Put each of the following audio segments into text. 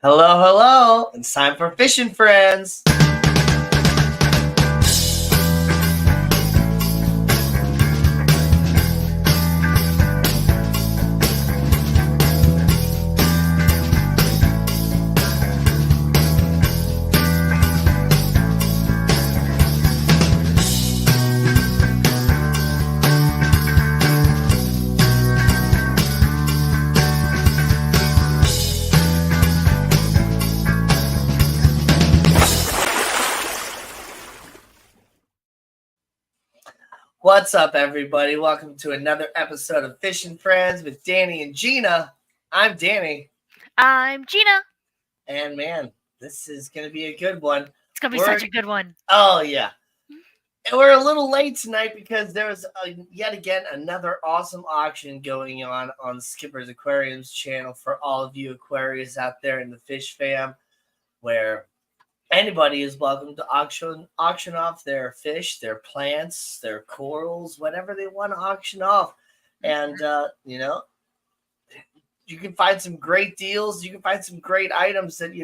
Hello, hello. It's time for Fishing Friends. What's up, everybody? Welcome to another episode of Fishing Friends with Danny and Gina. I'm Danny. I'm Gina. And man, this is going to be a good one. It's going to be such a good one. Oh, yeah. And we're a little late tonight because there was yet again another awesome auction going on Skipper's Aquariums channel for all of you Aquarius out there in the fish fam, where anybody is welcome to auction off their fish, their plants, their corals, whatever they want to auction off. And, you can find some great deals. You can find some great items that,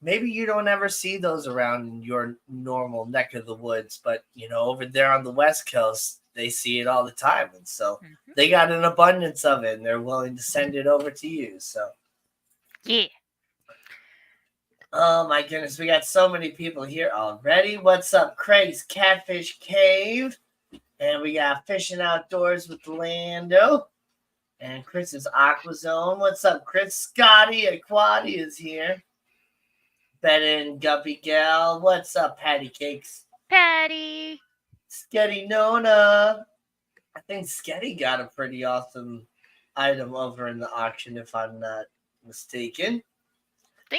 maybe you don't ever see those around in your normal neck of the woods. But, over there on the West Coast, they see it all the time. And so they got an abundance of it and they're willing to send it over to you. So, yeah. Oh my goodness, we got so many people here already. What's up, Craig's Catfish Cave? And we got Fishing Outdoors with Lando. And Chris's Aqua Zone. What's up, Chris? Scotty Aquati is here. Ben and Guppy Gal. What's up, Patty Cakes? Patty. Sketty Nona. I think Sketty got a pretty awesome item over in the auction, if I'm not mistaken.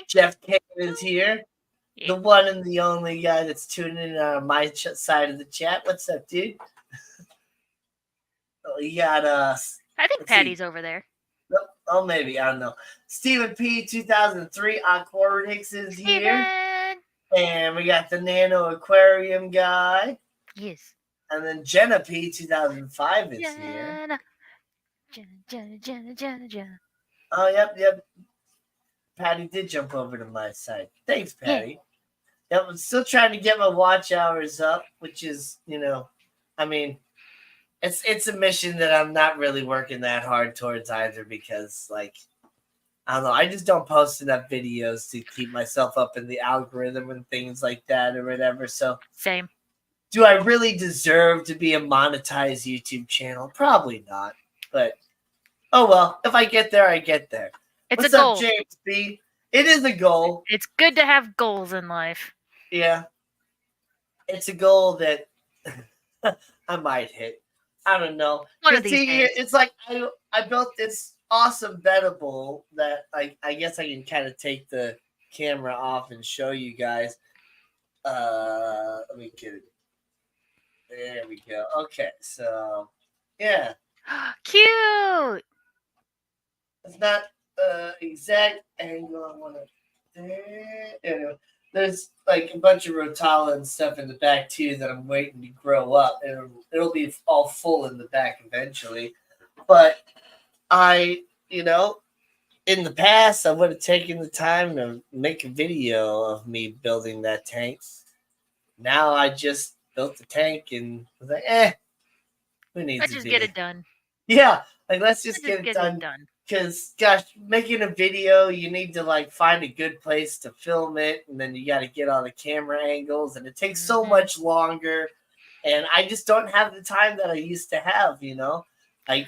Jeff Kane is here. Yeah. The one and the only guy that's tuning in on my side of the chat. What's up, dude? You got I think Patty's over there. Oh, maybe. I don't know. Stephen P. 2003 Aquarius is here. And we got the Nano Aquarium guy. Yes. And then Jenna P. 2005 is here. Jenna. Oh, yep. Patty did jump over to my side. Thanks, Patty. Yeah. I'm still trying to get my watch hours up, which is, it's a mission that I'm not really working that hard towards either because, I don't know, I just don't post enough videos to keep myself up in the algorithm and things like that or whatever. So, same. Do I really deserve to be a monetized YouTube channel? Probably not. But, oh well, if I get there, I get there. It's What's a goal. Up, James B? It is a goal. It's good to have goals in life. Yeah. It's a goal that I might hit. I don't know. One of these days. It's like I built this awesome bettable that I guess I can kind of take the camera off and show you guys. Let me get it. There we go. Okay, so yeah. Cute. It's not exact angle I want to. Anyway, there's a bunch of rotala and stuff in the back too that I'm waiting to grow up, and it'll be all full in the back eventually. But in the past, I would have taken the time to make a video of me building that tank. Now I just built the tank and was like, who needs Let's just get it done. Yeah, let's just get it done. Because, gosh, making a video, you need to, find a good place to film it, and then you got to get all the camera angles, and it takes so much longer, and I just don't have the time that I used to have, I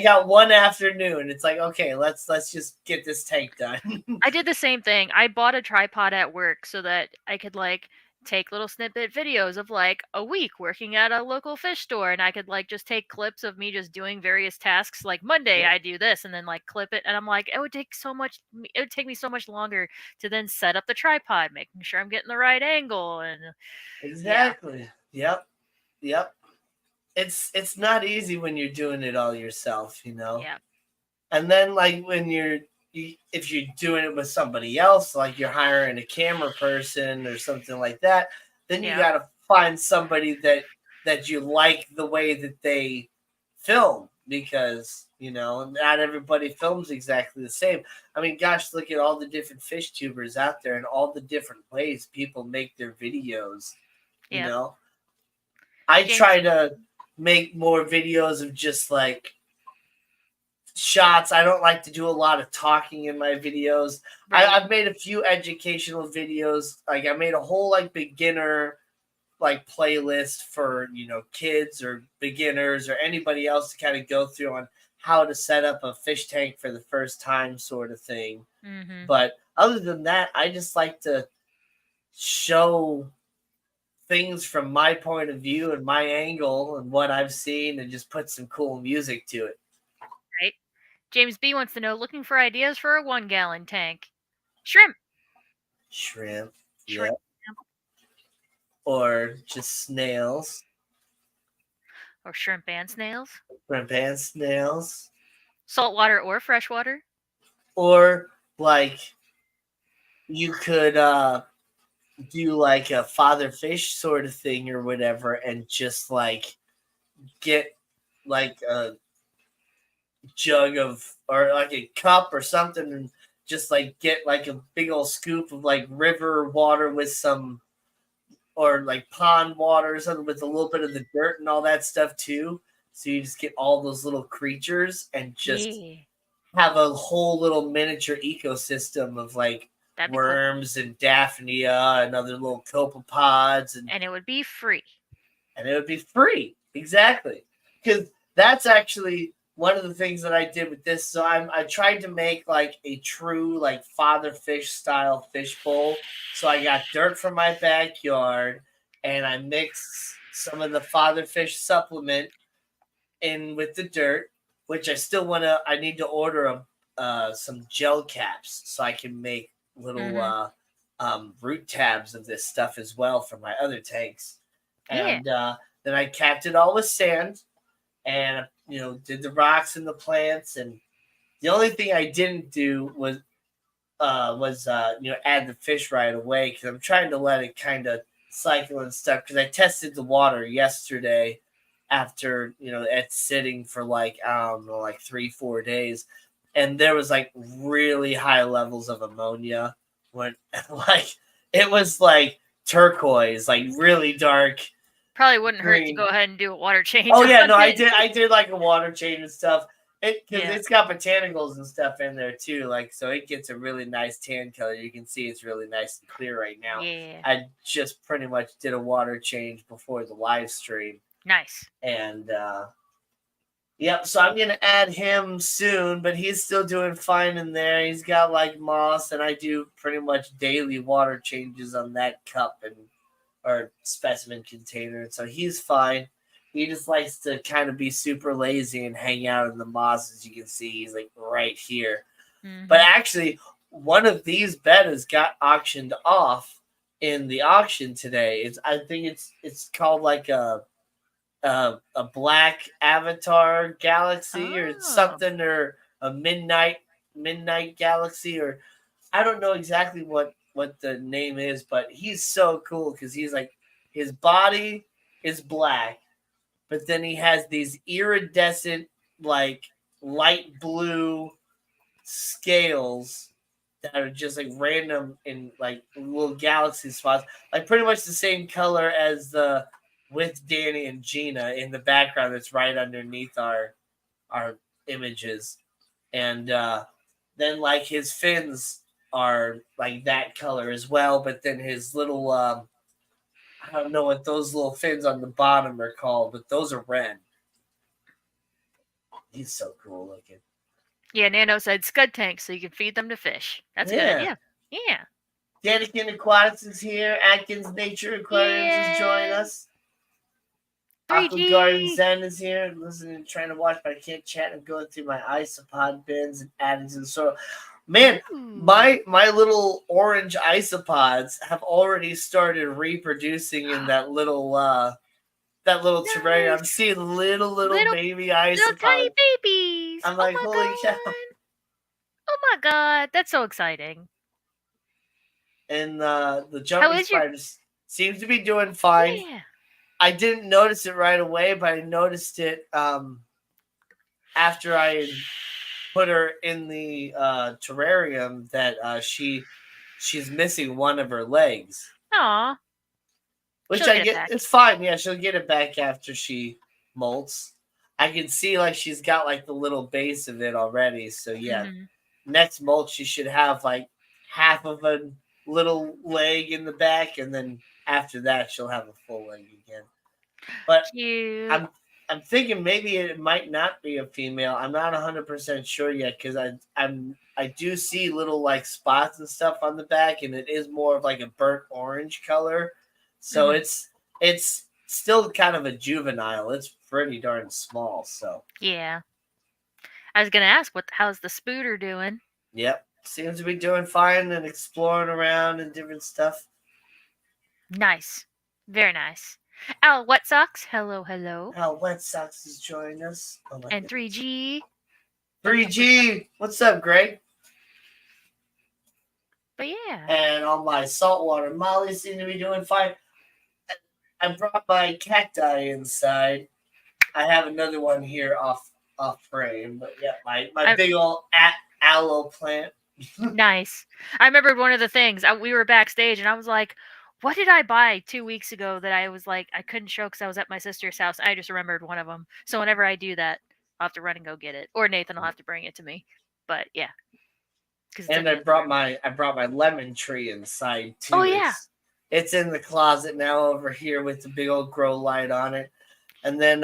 got one afternoon. It's like, okay, let's just get this tank done. I did the same thing. I bought a tripod at work so that I could, take little snippet videos of a week working at a local fish store, and I could just take clips of me just doing various tasks. Like Monday I do this, and then clip it, and I'm like, it would take me so much longer to then set up the tripod, making sure I'm getting the right angle. And exactly. Yep. It's not easy when you're doing it all yourself, Yeah. And then when if you're doing it with somebody else, you're hiring a camera person or something like that, then you got to find somebody that you like the way that they film, because not everybody films exactly the same. I mean, gosh, look at all the different fish tubers out there and all the different ways people make their videos. You Yep. know, I James. try to make more videos of just like shots. I don't like to do a lot of talking in my videos. Right. I've made a few educational videos. Like I made a whole like beginner like playlist for kids or beginners or anybody else to kind of go through on how to set up a fish tank for the first time sort of thing. Mm-hmm. But other than that, I just like to show things from my point of view and my angle and what I've seen and just put some cool music to it. Right. James B wants to know, looking for ideas for a 1-gallon tank. Shrimp. Shrimp, yeah, Shrimp. or just snails, Or shrimp and snails. shrimp and snails, Saltwater or freshwater. or like you could do like a father fish sort of thing or whatever and just like get like a jug of or like a cup or something and just like get like a big old scoop of like river water with some or like pond water or something with a little bit of the dirt and all that stuff too, so you just get all those little creatures and just Yeah. have a whole little miniature ecosystem of like That'd be cool. worms and daphnia and other little copepods And it would be free. and it would be free. Exactly. Because that's actually one of the things that I did with this. So I tried to make like a true like father fish style fish bowl. So I got dirt from my backyard and I mixed some of the father fish supplement in with the dirt, which I need to order some gel caps so I can make little Mm-hmm. root tabs of this stuff as well for my other tanks. Yeah. And then I capped it all with sand and did the rocks and the plants. And the only thing I didn't do was add the fish right away because I'm trying to let it kind of cycle and stuff. Because I tested the water yesterday after it's sitting for like I don't know like 3-4 days, and there was like really high levels of ammonia when like it was like turquoise, like really dark Probably wouldn't hurt to green. go ahead and do a water change Oh yeah, on no, I it. did. I did like a water change and stuff. Because Yeah. it's got botanicals and stuff in there too, like so it gets a really nice tan color. You can see it's really nice and clear right now. Yeah. I just pretty much did a water change before the live stream, Nice. and yep. So I'm gonna add him soon, but he's still doing fine in there. He's got like moss, and I do pretty much daily water changes on that cup and or specimen container, so he's fine. He just likes to kind of be super lazy and hang out in the moss. As you can see, he's like right here. Mm-hmm. But actually, one of these bettas got auctioned off in the auction today. I think it's called like a black avatar galaxy or Oh. something, or a midnight galaxy, or I don't know exactly what the name is, but he's so cool because he's like his body is black, but then he has these iridescent like light blue scales that are just like random in like little galaxy spots, like pretty much the same color as the with Danny and Gina in the background that's right underneath our images. And then like his fins are like that color as well, but then his little I don't know what those little fins on the bottom are called, but those are red. He's so cool looking. Yeah, Nano said scud tanks so you can feed them to fish. That's a good Yeah. idea. Yeah. Danikin Aquatics is here. Atkins Nature Aquariums is joining us. Aqua Garden 3G. Zen is here. Listening, trying to watch, but I can't chat. I'm going through my isopod bins and adding to the soil. Man, my little orange isopods have already started reproducing in that little terrarium. I'm Nice. seeing little baby Little tiny isopods. babies. I'm Oh like, my holy cow! god. Oh my god. That's so exciting. And the How jumping is your spiders seems to be doing fine. Yeah. I didn't notice it right away, but I noticed it after I put her in the terrarium that she's missing one of her legs, Aw, which she'll I get it get. back. It's fine. Yeah, she'll get it back after she molts. I can see like she's got like the little base of it already. So yeah, Hmm. next molt she should have like half of a little leg in the back, and then after that she'll have a full leg again. But Cute. I'm I'm thinking maybe it might not be a female. I'm not 100% sure yet because I do see little like spots and stuff on the back, and it is more of like a burnt orange color. So Hmm. it's still kind of a juvenile. It's pretty darn small. So Yeah. I was gonna ask, how's the spooter doing? yep, seems to be doing fine and exploring around and different stuff. Nice. Very nice. Al Wet Socks, hello, hello. How Wet Sox is joining us. Oh my And goodness. 3G. What's up, what's up? 3G. What's up, Greg? But yeah. And all my saltwater mollies seem to be doing fine. I brought my cacti inside. I have another one here off frame, but yeah, my I, big old aloe plant. nice. I remembered one of the things. We were backstage and I was like, what did I buy 2 weeks ago that I was like, I couldn't show because I was at my sister's house? I just remembered one of them. So whenever I do that, I'll have to run and go get it. Or Nathan will have to bring it to me. But yeah, because it's in And the other room. I brought my lemon tree inside Oh, too. yeah. It's in the closet now over here with the big old grow light on it. And then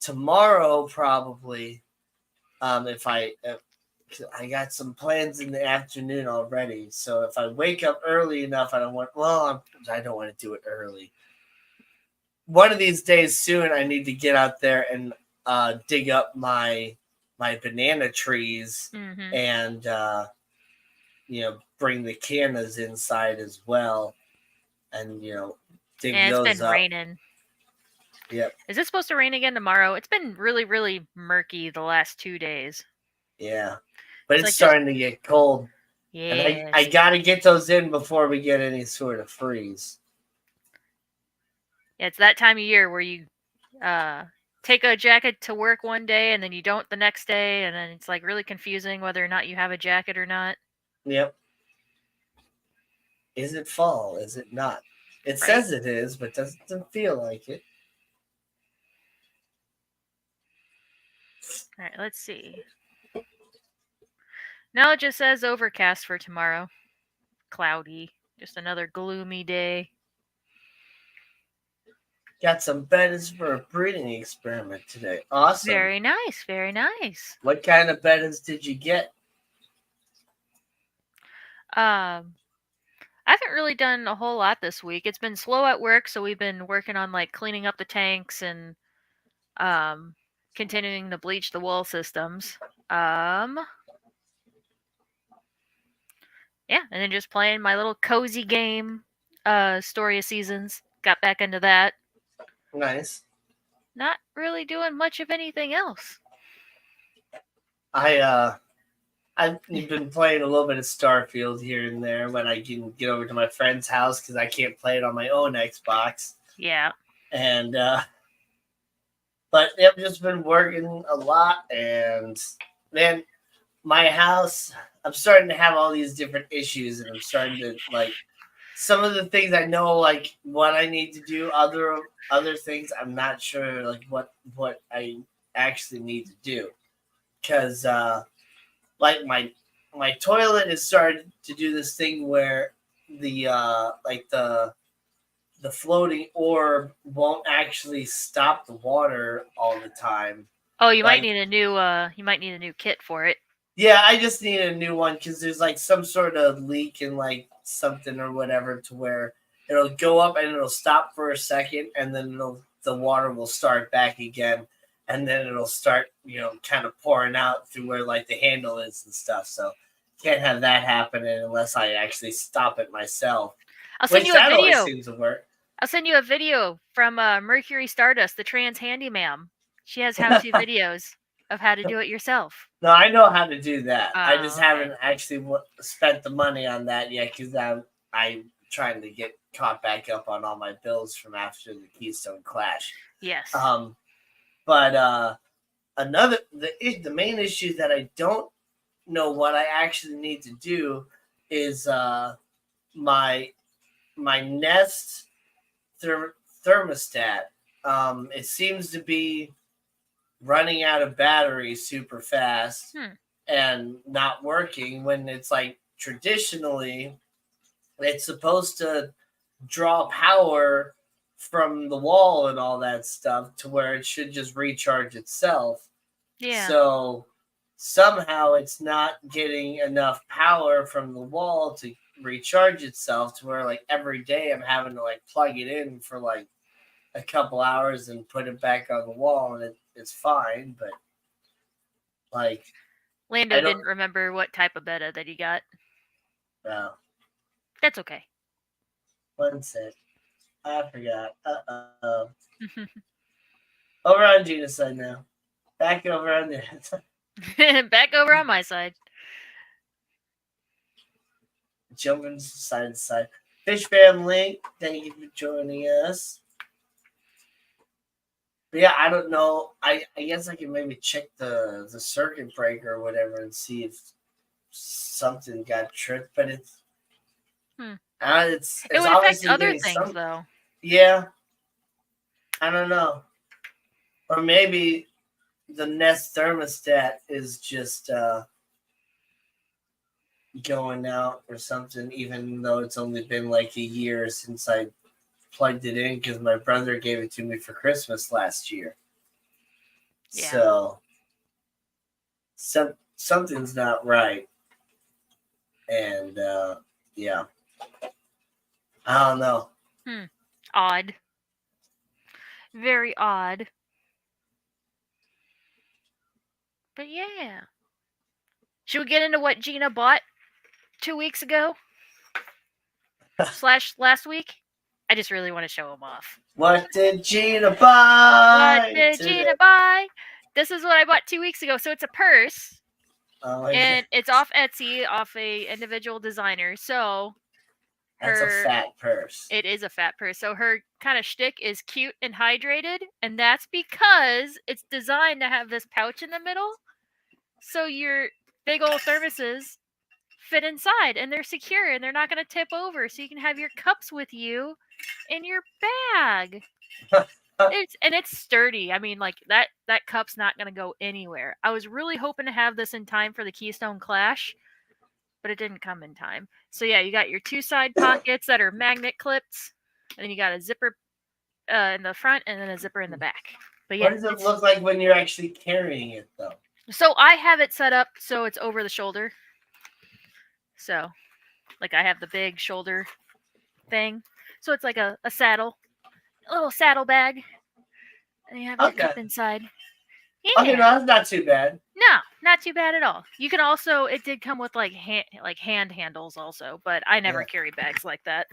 tomorrow probably if I got some plans in the afternoon already. So if I wake up early enough, I don't want to do it early. One of these days soon, I need to get out there and dig up my banana trees Hmm. and bring the cannas inside as well, and dig And it's those been up. raining. Yep. Is it supposed to rain again tomorrow? It's been really, really murky the last 2 days. Yeah, but It's it's like just, starting to get cold, and I yes. got to get those in before we get any sort of freeze. Yeah, it's that time of year where you uh, take a jacket to work one day and then you don't the next day, and then it's like really confusing whether or not you have a jacket or not. Yep. Is it fall? Is it not? It Right? says it is, but doesn't feel like it. All right, let's see. Now it just says overcast for tomorrow. Cloudy. Just another gloomy day. Got some bedders for a breeding experiment today. Awesome. Very nice. Very nice. What kind of bedders did you get? Um, I haven't really done a whole lot this week. It's been slow at work, so we've been working on like cleaning up the tanks and um continuing to bleach the wool systems. Um yeah, and then just playing my little cozy game, Story of Seasons. Got back into that. Nice. Not really doing much of anything else. I I've been playing a little bit of Starfield here and there when I can get over to my friend's house because I can't play it on my own Xbox. Yeah. And but I've just been working a lot, and man, my house. I'm starting to have all these different issues, and I'm starting to like some of the things I know like what I need to do. Other things I'm not sure like what I actually need to do because like my toilet is starting to do this thing where the like the floating orb won't actually stop the water all the time. Oh, you might Like, need a new kit for it. yeah, I just need a new one because there's like some sort of leak in like something or whatever to where it'll go up and it'll stop for a second and then the water will start back again and then it'll start kind of pouring out through where like the handle is and stuff. So can't have that happening unless I actually stop it myself, I'll send which you a that always video. seems to work. I'll send you a video from Mercury Stardust, the trans handyman. She has how-to videos of how to do it yourself. No, I know how to do that. I just Oh, okay. haven't actually spent the money on that yet because I'm trying to get caught back up on all my bills from after the Keystone Clash. Yes. But the main issue that I don't know what I actually need to do is my Nest thermostat. It seems to be running out of battery super fast and not working when it's like traditionally it's supposed to draw power from the wall and all that stuff to where it should just recharge itself. Yeah. So somehow it's not getting enough power from the wall to recharge itself to where like every day I'm having to like plug it in for like a couple hours and put it back on the wall and it's fine, but like Lando didn't remember what type of beta that he got. No. That's okay. One sec. I forgot. Uh-oh. Over on Gina's side now. Back over on the side. Back over on my side. Jumping side to side. Fish family, thank you for joining us. But yeah, I don't know. I guess I can maybe check the circuit breaker or whatever and see if something got tripped. But it's it would affect other things though. Yeah, I don't know. Or maybe the Nest thermostat is just going out or something, even though it's only been like a year since I plugged it in because my brother gave it to me for Christmas last year. Yeah. So something's not right. And yeah. I don't know. Odd. Very odd. But yeah. Should we get into what Gina bought 2 weeks ago? / last week? I just really want to show him off. What did Gina buy? What did Gina buy? This is what I bought 2 weeks ago. So it's a purse. And it's off Etsy, off a individual designer. So that's a fat purse. It is a fat purse. So her kind of shtick is cute and hydrated, and that's because it's designed to have this pouch in the middle. So your big old thermoses fit inside, and they're secure, and they're not going to tip over. So you can have your cups with you in your bag. It's sturdy. I mean, like that cup's not going to go anywhere. I was really hoping to have this in time for the Keystone Clash, but it didn't come in time. So yeah, you got your 2 side pockets that are magnet clips, and then you got a zipper in the front and then a zipper in the back. But yeah, what does it look like when you're actually carrying it though? So I have it set up so it's over the shoulder. So like I have the big shoulder thing. So it's like a saddle, a little saddle bag. And you have your cup inside. Yeah. Okay, no, that's not too bad. No, not too bad at all. You can also, it did come with like hand handles also, but I never carry bags like that.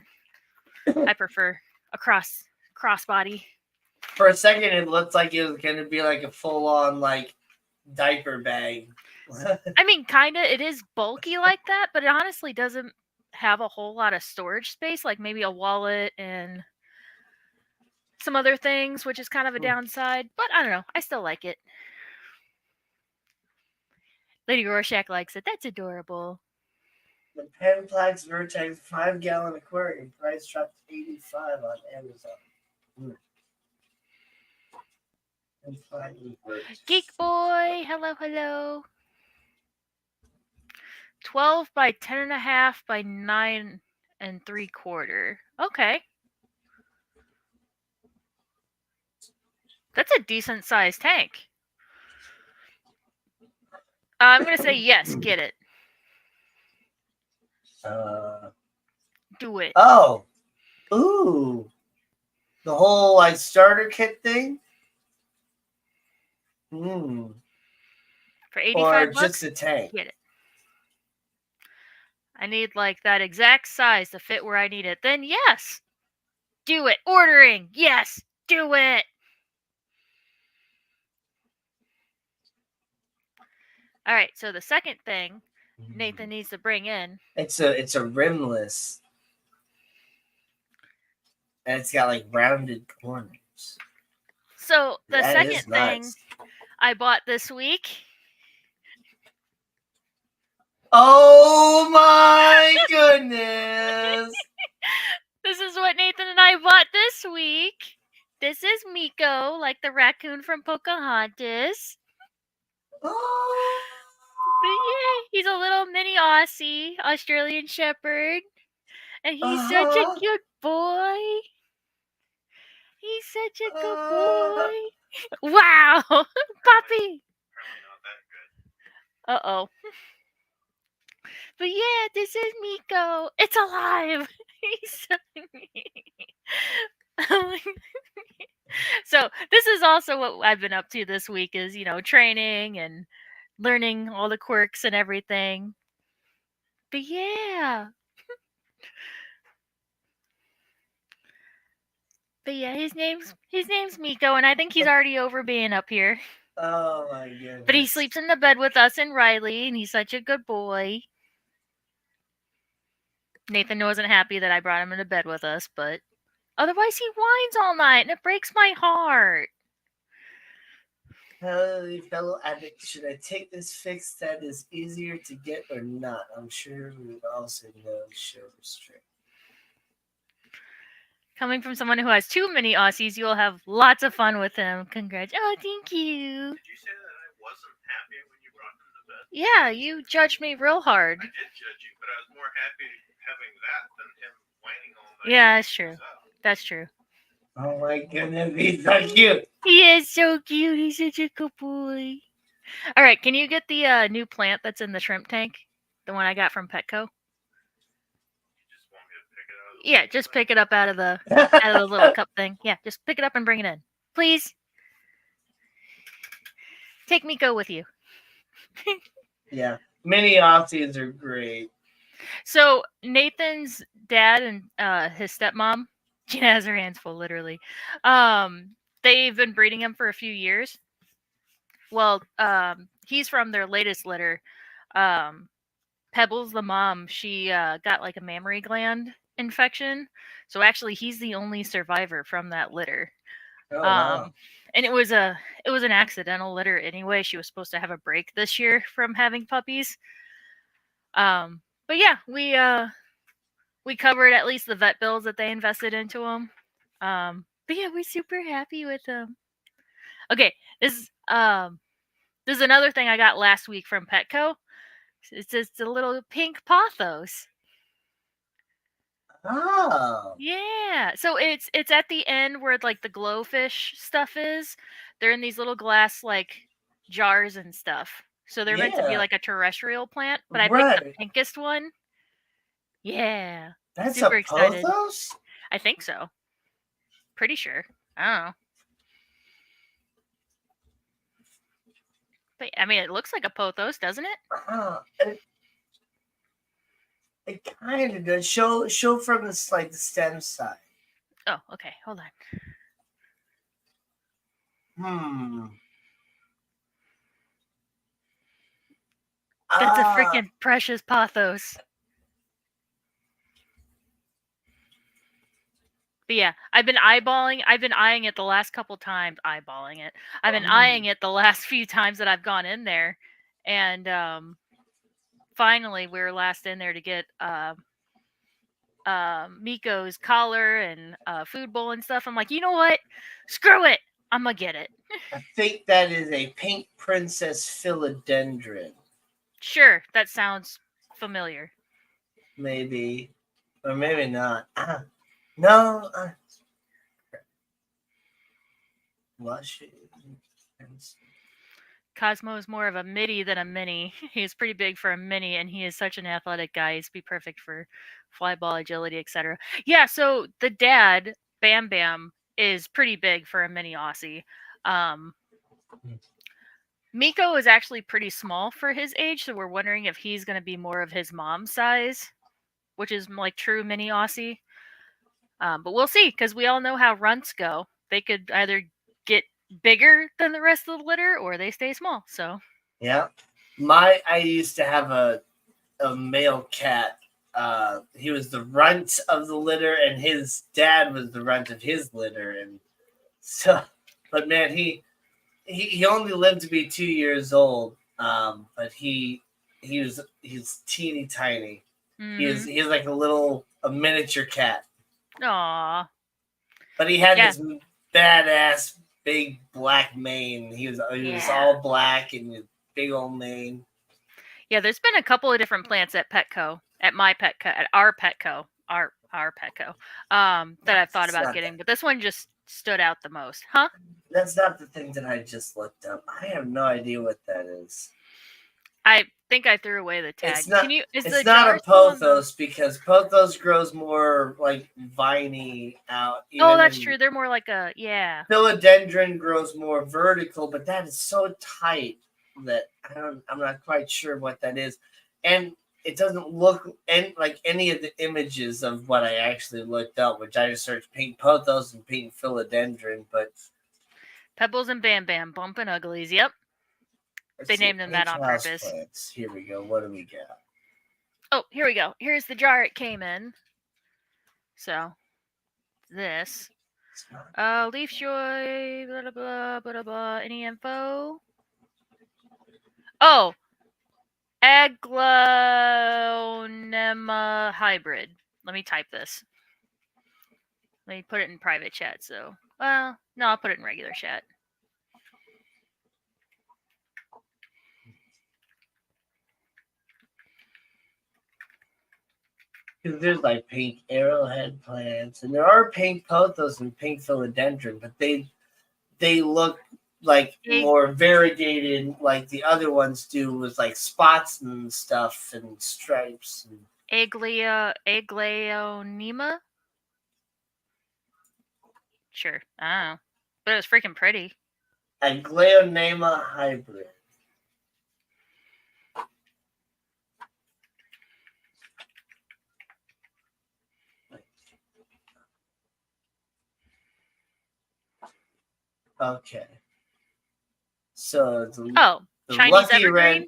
I prefer a crossbody. For a second, it looked like it was going to be like a full on like diaper bag. I mean, kind of. It is bulky like that, but it honestly doesn't have a whole lot of storage space, like maybe a wallet and some other things, which is kind of a downside. But I don't know. I still like it. Lady Rorschach likes it. That's adorable. The Penplex Vertex 5-gallon aquarium price dropped to $85 on Amazon. Geek Boy, hello. 12 by 10.5 by 9 3/4. Okay. That's a decent sized tank. I'm going to say yes, get it. Do it. Oh. Ooh. The whole like starter kit thing? For $85 or just a tank? Get it. I need like that exact size to fit where I need it. Then yes. Do it. Ordering. Yes. Do it. All right, so the second thing Nathan needs to bring in. It's a rimless. And it's got like rounded corners. So the second thing I bought this week. Oh my goodness! This is what Nathan and I bought this week. This is Miko, like the raccoon from Pocahontas. Oh, But yeah, he's a little mini Aussie, Australian Shepherd. And he's such a uh-huh, good boy. He's such a good uh, boy. Wow! Puppy! Uh-oh. But yeah, this is Miko. It's alive! He's so... So this is also what I've been up to this week is, training and learning all the quirks and everything. But yeah. But yeah, his name's Miko, and I think he's already over being up here. oh my goodness! But he sleeps in the bed with us and Riley, and he's such a good boy. Nathan wasn't happy that I brought him into bed with us, but otherwise he whines all night, and it breaks my heart. Fellow addict, should I take this fix that is easier to get or not? I'm sure we would also know show restraint. Coming from someone who has too many Aussies, you'll have lots of fun with him. Congrats. Oh, thank you. Did you say that I wasn't happy when you brought him to bed? Yeah, you judged me real hard. I did judge you, but I was more happy having that than him whining all night. Yeah, that's true. That's true. Oh my goodness, he's so cute. He is so cute. He's such a good boy. All right, can you get the new plant that's in the shrimp tank? The one I got from Petco? Yeah, just pick it up out of the little cup thing. Yeah, just pick it up and bring it in. Please. Take Miko with you. Yeah, mini Aussies are great. So Nathan's dad and his stepmom, Gina has her hands full, literally. They've been breeding him for a few years. Well, he's from their latest litter. Pebbles, the mom, she got like a mammary gland infection. So actually, he's the only survivor from that litter. Oh, wow. And it was an accidental litter anyway. She was supposed to have a break this year from having puppies. But yeah, we covered at least the vet bills that they invested into him. But yeah, we're super happy with him. Okay, this is another thing I got last week from Petco. It's just a little pink pothos. Oh. Yeah. So it's at the end where like the glowfish stuff is. They're in these little glass like jars and stuff. So they're meant to be Yeah. like a terrestrial plant, but I picked the Right. pinkest one. Yeah. That's Super a excited. pothos? I think so. Pretty sure. I don't know. But I mean, it looks like a pothos, doesn't it? It kind of does. Show from this like the stem side. Oh, okay. Hold on. That's a freaking precious pothos. But yeah, I've been eyeing it the last couple times. I've been eyeing it the last few times that I've gone in there. And finally, we were last in there to get Miko's collar and food bowl and stuff. I'm like, you know what? Screw it. I'm going to get it. I think that is a pink princess philodendron. Sure, that sounds familiar. Maybe. Or maybe not. No. Cosmo is more of a midi than a mini. He's pretty big for a mini, and he is such an athletic guy. He'd be perfect for fly ball, agility, etc. Yeah, so the dad, Bam Bam, is pretty big for a mini Aussie. Miko is actually pretty small for his age, so we're wondering if he's going to be more of his mom's size, which is like true mini Aussie. But we'll see, because we all know how runts go. They could either get bigger than the rest of the litter, or they stay small. So yeah, I used to have a male cat. He was the runt of the litter, and his dad was the runt of his litter, and so. But man, he he only lived to be 2 years old. But he's teeny tiny. Mm-hmm. He's like a miniature cat. Aw. But he had Yeah. this badass big black mane. He was Yeah. all black and with big old mane. Yeah, there's been a couple of different plants at Petco, at my Petco, at our Petco, our Petco, that I've thought about getting, but this one just stood out the most. Huh? That's not the thing that I just looked up. I have no idea what that is. I think I threw away the tag. It's not. Can you? Is It's the not jar a still on the- pothos because pothos grows more like viney out. Oh, that's in- true. They're more like a Philodendron grows more vertical, but that is so tight that I'm not quite sure what that is, and it doesn't look like any of the images of what I actually looked up, which I just searched pink pothos and pink philodendron, but Pebbles and Bam Bam, bumping uglies. Yep. They named them that on purpose. Plants. Here we go. What do we got? Oh, here we go. Here's the jar it came in. So, this. Leaf joy, blah, blah, blah, blah, blah. Any info? Oh, Aglaonema hybrid. Let me type this. Let me put it in private chat. So, well, no, I'll put it in regular chat. Because there's like pink arrowhead plants, and there are pink pothos and pink philodendron, but they look like more variegated, like the other ones do, with like spots and stuff and stripes. And Aglaonema? Sure, I don't know. But it was freaking pretty. Aglaonema hybrid. Okay. So the Chinese lucky evergreen? red.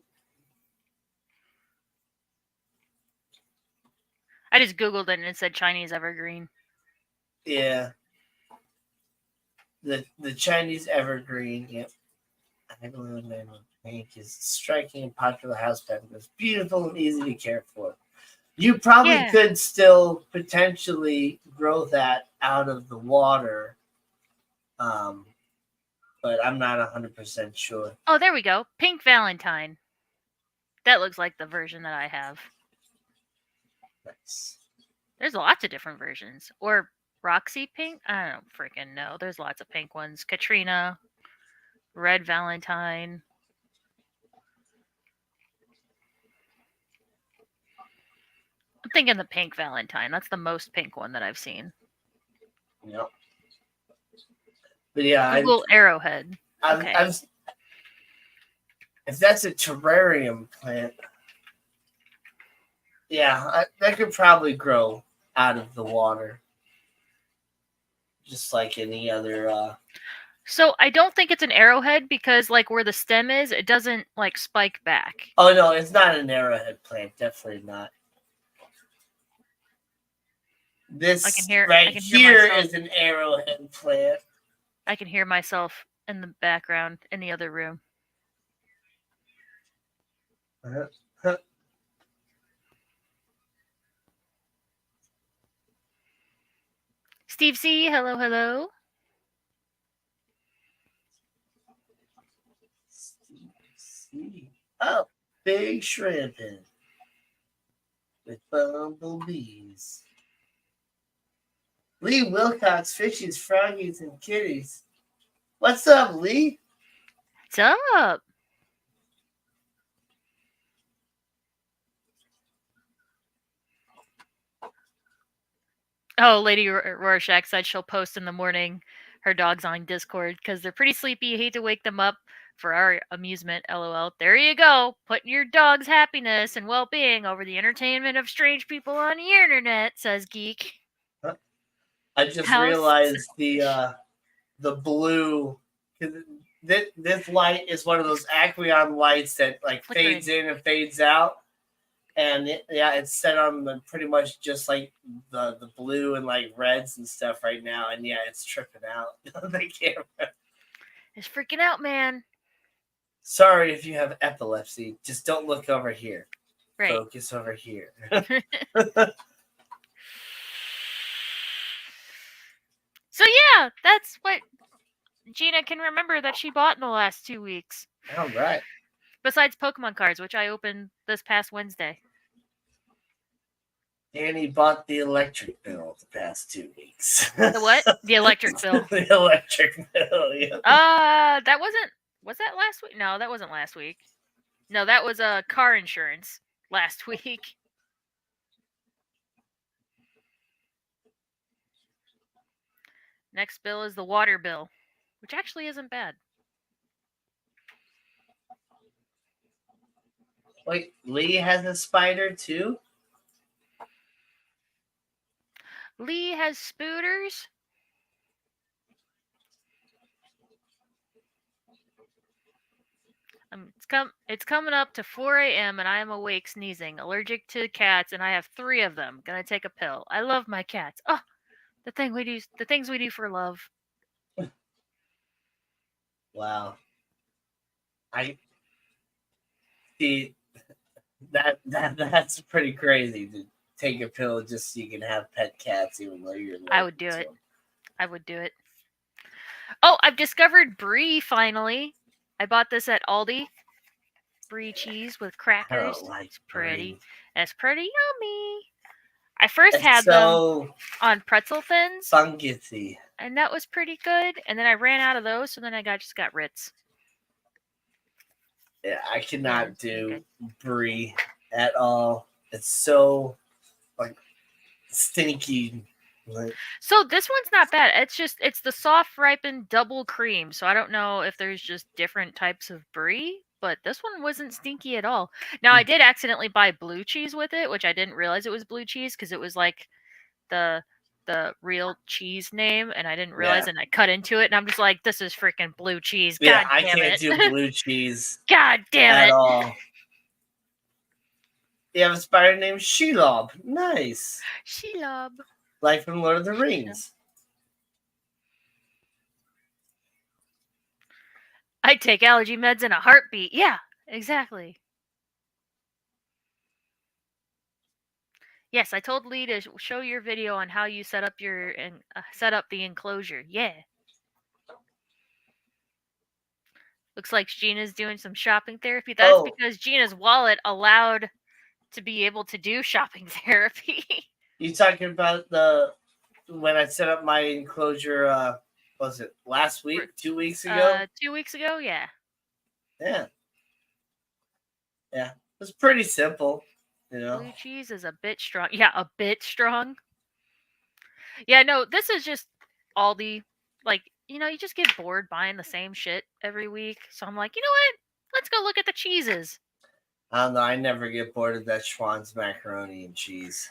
I just Googled it and it said Chinese evergreen. Yeah. The Chinese evergreen, yep. Aglaonema pink is striking and popular houseplant. It's beautiful and easy to care for. You probably could still potentially grow that out of the water, but I'm not 100% sure. Oh, there we go. Pink Valentine. That looks like the version that I have. Nice. There's lots of different versions. Or Roxy Pink? I don't freaking know. There's lots of pink ones. Katrina. Red Valentine. I'm thinking the pink Valentine. That's the most pink one that I've seen. Yep. But yeah, Google Arrowhead. Okay. If that's a terrarium plant, yeah, that could probably grow out of the water, just like any other. So I don't think it's an arrowhead because, like, where the stem is, it doesn't like spike back. Oh no, it's not an arrowhead plant. Definitely not. This here is an arrowhead plant. I can hear myself in the background in the other room. Steve C, hello, hello. Steve C. Oh, big shrimping with bumblebees. Lee Wilcox, fishies, froggies, and kitties. What's up, Lee? What's up? Oh, Lady Rorschach said she'll post in the morning her dogs on Discord because they're pretty sleepy. You hate to wake them up for our amusement. LOL. There you go. Putting your dog's happiness and well-being over the entertainment of strange people on the internet, says Geek. I just realized the blue. This light is one of those Aqueon lights that like fades in and fades out. And it's set on pretty much just like the blue and like reds and stuff right now. And yeah, it's tripping out the camera. is freaking out, man. Sorry if you have epilepsy. Just don't look over here. Right. Focus over here. So yeah, that's what Gina can remember that she bought in the last 2 weeks. All right. Besides Pokemon cards, which I opened this past Wednesday. Danny bought the electric bill the past 2 weeks. The what? The electric bill. The electric bill, yeah. That wasn't. Was that last week? No, that wasn't last week. No, that was car insurance last week. Next bill is the water bill, which actually isn't bad. Wait, Lee has a spider too? Lee has spooters. It's coming up to 4 a.m. and I am awake sneezing, allergic to cats, and I have 3 of them. Gonna take a pill. I love my cats. Oh, the things we do for love. Wow. I see that's pretty crazy to take a pill just so you can have pet cats even though you're allergic I would do to it. them. I would do it. Oh, I've discovered brie finally. I bought this at Aldi. Brie cheese with I crackers. don't like It's pretty. brie. It's pretty yummy. I first It's had them so on pretzel thins, fungusy. and that was pretty good. And then I ran out of those, so then I just got Ritz. Yeah, I cannot it's do good. brie at all. It's so like stinky. Like, So this one's not bad. It's the soft ripened double cream. So I don't know if there's just different types of brie, but this one wasn't stinky at all. Now I did accidentally buy blue cheese with it, which I didn't realize it was blue cheese because it was like the real cheese name, and I didn't realize, Yeah. and I cut into it, and I'm just like, this is freaking blue cheese. yeah, God I damn can't it. do blue cheese God damn at it. all. You have a spider named Shelob. Nice. Shelob. Like from Lord of the Rings. I'd take allergy meds in a heartbeat. Yeah, exactly. Yes, I told Lee to show your video on how you set up set up the enclosure. Yeah. Looks like Gina's doing some shopping therapy. That's because Gina's wallet allowed to be able to do shopping therapy. You talking about when I set up my enclosure? Was it last week? 2 weeks ago? 2 weeks ago, yeah. Yeah. It was pretty simple, you know. Blue cheese is a bit strong. Yeah, a bit strong. Yeah, no, this is just Aldi. Like, you just get bored buying the same shit every week. So I'm like, you know what? Let's go look at the cheeses. I don't know. I never get bored of that Schwann's macaroni and cheese.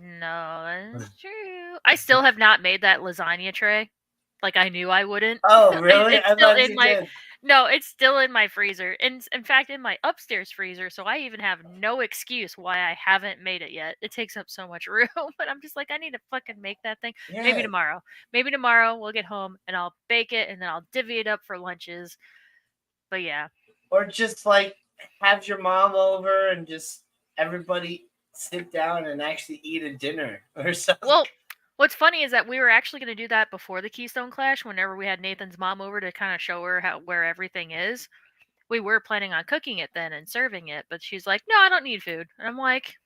No, that's true. I still have not made that lasagna tray. Like I knew I wouldn't. Oh, really? It's I still thought in you my did. No, it's still in my freezer. In fact, in my upstairs freezer, so I even have no excuse why I haven't made it yet. It takes up so much room, but I'm just like, I need to fucking make that thing. Yeah. Maybe tomorrow. Maybe tomorrow we'll get home and I'll bake it and then I'll divvy it up for lunches. But yeah. Or just like have your mom over and just everybody sit down and actually eat a dinner or something. Well, what's funny is that we were actually going to do that before the Keystone Clash. Whenever we had Nathan's mom over to kind of show her where everything is, we were planning on cooking it then and serving it. But she's like, "No, I don't need food," and I'm like,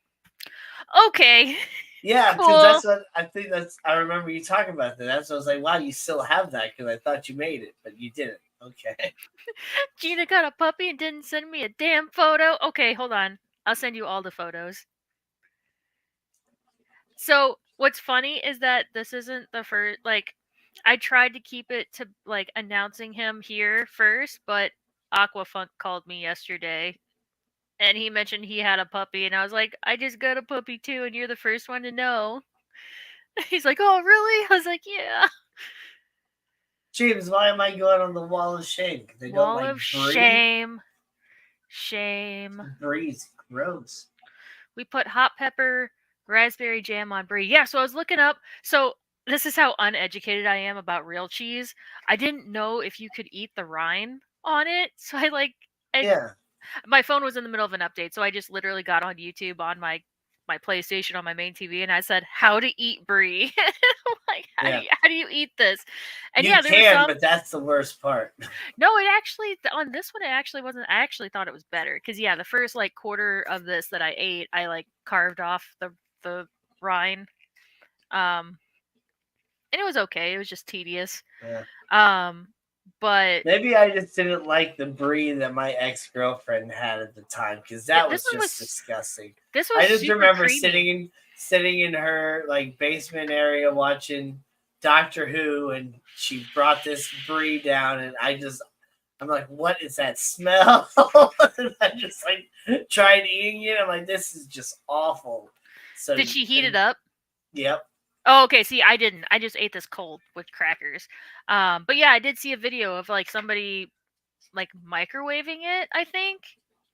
"Okay." Yeah, because cool. that's what I think. I remember you talking about that. That's what I was like, wow, you still have that because I thought you made it, but you didn't. Okay. Gina got a puppy and didn't send me a damn photo. Okay, hold on. I'll send you all the photos. So what's funny is that this isn't the first. Like, I tried to keep it to like announcing him here first, but Aquafunk called me yesterday, and he mentioned he had a puppy, and I was like, I just got a puppy too, and you're the first one to know. He's like, oh really? I was like, yeah. James, why am I going on the wall of shame? They Wall don't like of brie. Shame. Brie's gross. We put hot pepper, raspberry jam on brie. Yeah, so I was looking up. So this is how uneducated I am about real cheese. I didn't know if you could eat the rind on it, so Yeah, my phone was in the middle of an update, so I just literally got on YouTube on my PlayStation on my main TV, and I said, "How to eat brie?" Like, yeah. how do you eat this? And You yeah, there was can, some. but that's the worst part. No, it actually on this one it actually wasn't. I actually thought it was better because yeah, the first like quarter of this that I ate, I like carved off the rind, um, and it was okay. It was just tedious. Yeah. Um, but Maybe I just didn't like the brie that my ex girlfriend had at the time because yeah, that was just disgusting. this I was just super remember creamy. sitting in her like basement area watching Doctor Who, and she brought this brie down, and I'm like, what is that smell? And I just like tried eating it. I'm like, this is just awful. So Did she heat it up? yep. Oh, okay. See, I didn't. I just ate this cold with crackers. But yeah, I did see a video of like somebody like microwaving it, I think.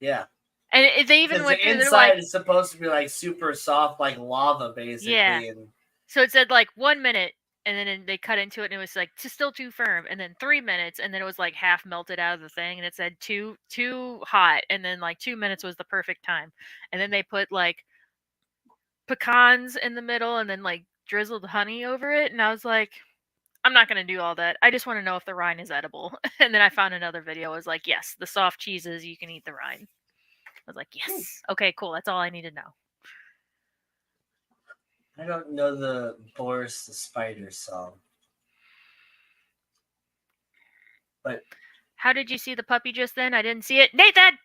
Yeah. And they even Because went the through. They're like, inside is supposed to be like super soft, like lava, yeah. basically, and So it said like 1 minute, and then they cut into it, and it was like still too firm, and then 3 minutes, and then it was like half melted out of the thing, and it said too hot, and then like 2 minutes was the perfect time, and then they put like pecans in the middle, and then like drizzled honey over it, and I was like, I'm not gonna do all that. I just want to know if the rind is edible. And then I found another video. It was like, yes, the soft cheeses you can eat the rind. I was like, yes, okay, cool. That's all I need to know. I don't know the Boris the Spider song, but How did you see the puppy just then? I didn't see it. Nathan,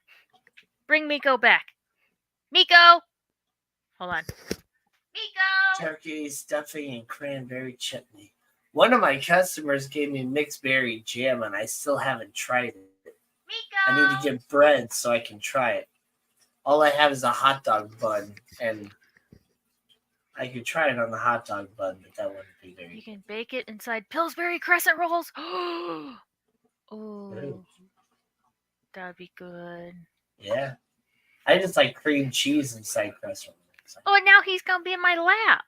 bring Miko back. Miko, hold on. Miko. turkey stuffing and cranberry chutney. One of my customers gave me mixed berry jam, and I still haven't tried it. I need to Miko. get bread so I can try it. All I have is a hot dog bun, and I could try it on the hot dog bun, but that wouldn't be very You good. can bake it inside Pillsbury crescent rolls. Oh, Ooh, that would be good. yeah, I just like cream cheese inside crescent rolls. Oh, and now he's gonna be in my lap.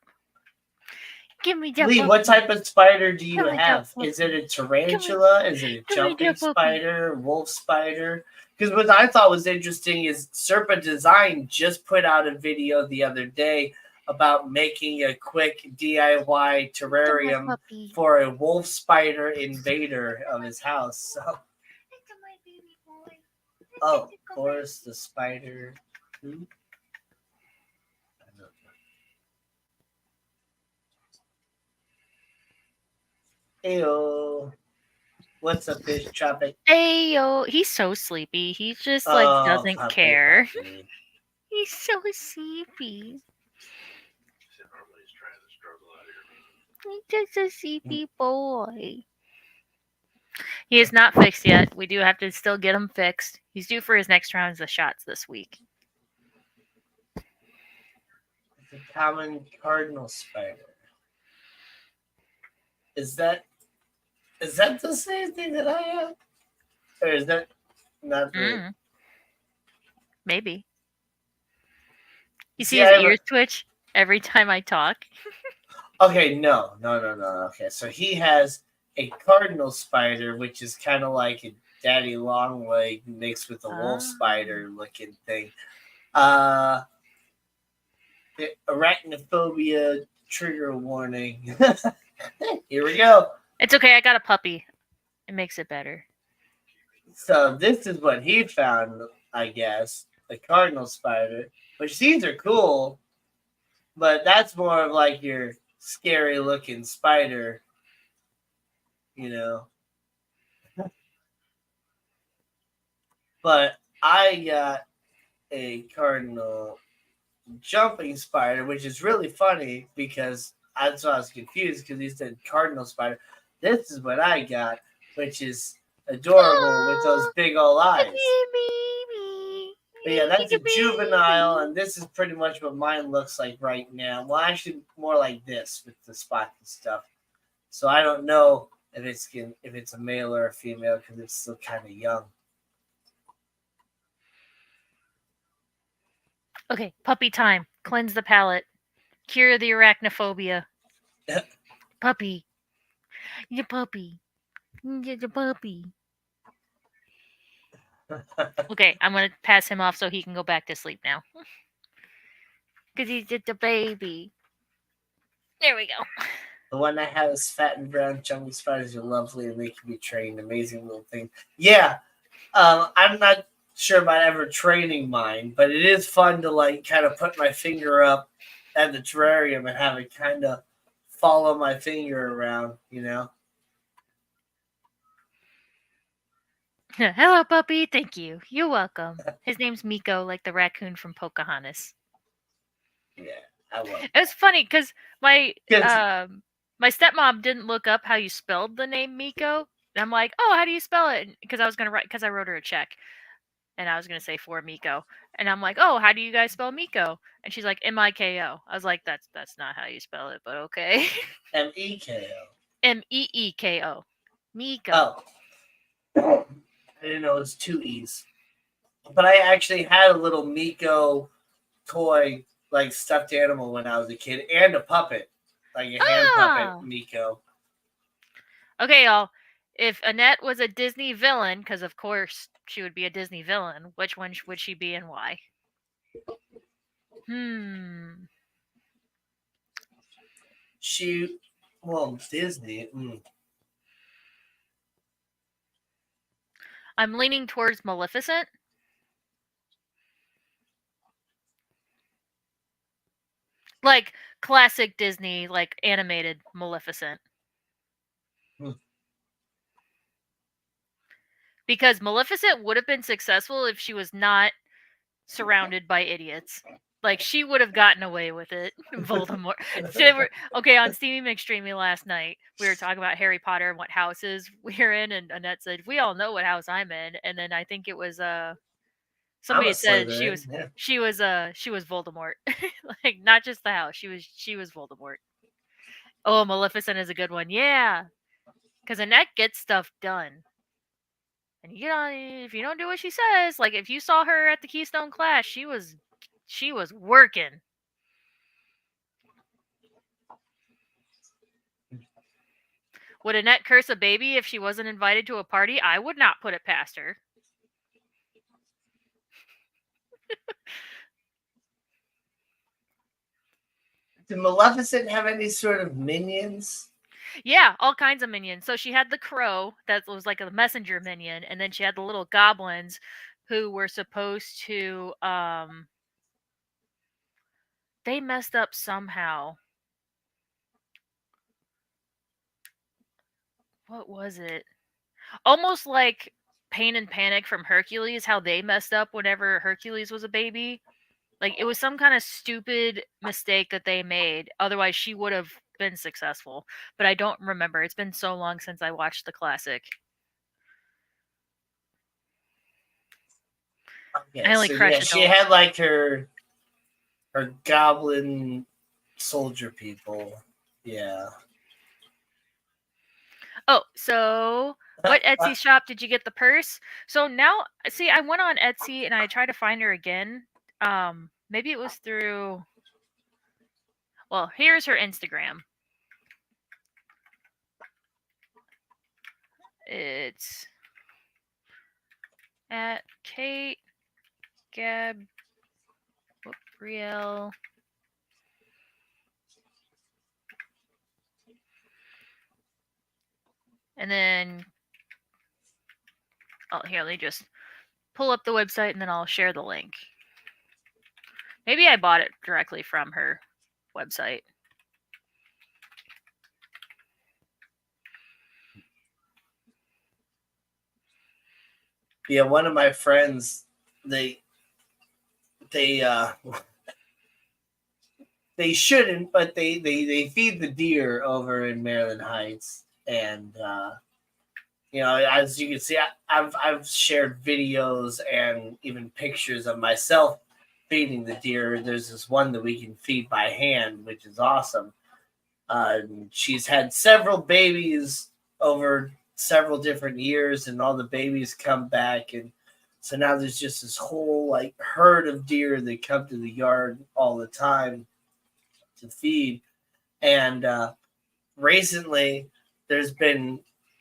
Give me that Lee, puppy. what type of spider do you Give me that have? puppy. Is it a tarantula? Is it a give me jumping that puppy. spider? Wolf spider? Because what I thought was interesting is Serpa Design just put out a video the other day about making a quick DIY terrarium Puppy. for a wolf spider invader of his house. So, My baby boy. oh, Boris the spider. Who? I don't know. Ayo. What's up, fish tropic? Hey yo, he's so sleepy. He just Oh, doesn't puppy, care. puppy. He's so sleepy. See, normally he's trying to struggle out here. He's just a sleepy boy. He is not fixed yet. We do have to still get him fixed. He's due for his next rounds of shots this week. It's a common cardinal spider. Is that the same thing that I have? Or is that not the Maybe. You see See, his I have ears twitch every time I talk? Okay, no. Okay, so he has a cardinal spider, which is kind of like a daddy long leg mixed with a wolf spider looking thing. Arachnophobia trigger warning. Here we go. It's okay, I got a puppy. It makes it better. So this is what he found, I guess, the cardinal spider, which these are cool, but that's more of like your scary looking spider, you know. But I got a cardinal jumping spider, which is really funny because that's why I was confused because he said cardinal spider. This is what I got, which is adorable with those big old eyes. But yeah, that's a juvenile, and this is pretty much what mine looks like right now. Well, actually, more like this with the spots and stuff. So I don't know if it's a male or a female because it's still kind of young. Okay, puppy time. Cleanse the palate. Cure the arachnophobia. Puppy. Your puppy. Your puppy. Okay, I'm gonna pass him off so he can go back to sleep now. Because he's just a baby. There we go. The one I have is fat and brown jungle spiders are lovely and they can be trained. Amazing little thing. Yeah, I'm not sure about ever training mine, but it is fun to like kind of put my finger up at the terrarium and have it kind of follow my finger around, you know? Hello, puppy. Thank you. You're welcome. His name's Miko, like the raccoon from Pocahontas. Yeah, I will. It was funny because my Yes. my stepmom didn't look up how you spelled the name Miko, and I'm like, oh, how do you spell it? Because I was gonna write because I wrote her a check, and I was gonna say for Miko, and I'm like, oh, how do you guys spell Miko? And she's like Miko. I was like, that's not how you spell it, but okay. Meko. Meeko. Miko. Oh. I didn't know it was two E's. But I actually had a little Miko toy, like stuffed animal when I was a kid, and a puppet, like a hand puppet Miko. Okay, y'all. If Annette was a Disney villain, because of course she would be a Disney villain, which one would she be and why? Disney. I'm leaning towards Maleficent. Like classic Disney, like animated Maleficent. Because Maleficent would have been successful if she was not surrounded by idiots. Like she would have gotten away with it. Voldemort. Okay, on Steamy McStreamy last night, we were talking about Harry Potter and what houses we're in, and Annette said, we all know what house I'm in. And then I think it was somebody said she was Voldemort. Like not just the house. She was Voldemort. Oh, Maleficent is a good one. Yeah. Because Annette gets stuff done. And if you don't do what she says, like if you saw her at the Keystone Clash, she was working. Would Annette curse a baby if she wasn't invited to a party? I would not put it past her. Did Maleficent have any sort of minions? Yeah, all kinds of minions. So she had the crow that was like a messenger minion, and then she had the little goblins who were supposed to they messed up somehow. What was it? Almost like Pain and Panic from Hercules, how they messed up whenever Hercules was a baby. Like it was some kind of stupid mistake that they made. Otherwise, she would have been successful. But I don't remember. It's been so long since I watched the classic. Yeah, I only crush she had like her goblin soldier people. Yeah. Oh, so what Etsy shop did you get the purse? So now, see, I went on Etsy and I tried to find her again. Maybe it was through. Well, here's her Instagram. It's at Kate Gabrielle. And then, oh, here, let me just pull up the website and then I'll share the link. Maybe I bought it directly from her website. Yeah, one of my friends, they shouldn't, but they feed the deer over in Maryland Heights, and as you can see, I've shared videos and even pictures of myself feeding the deer. There's this one that we can feed by hand, which is awesome. She's had several babies over several different years, and all the babies come back, and so now there's just this whole like herd of deer that come to the yard all the time to feed. And recently there's been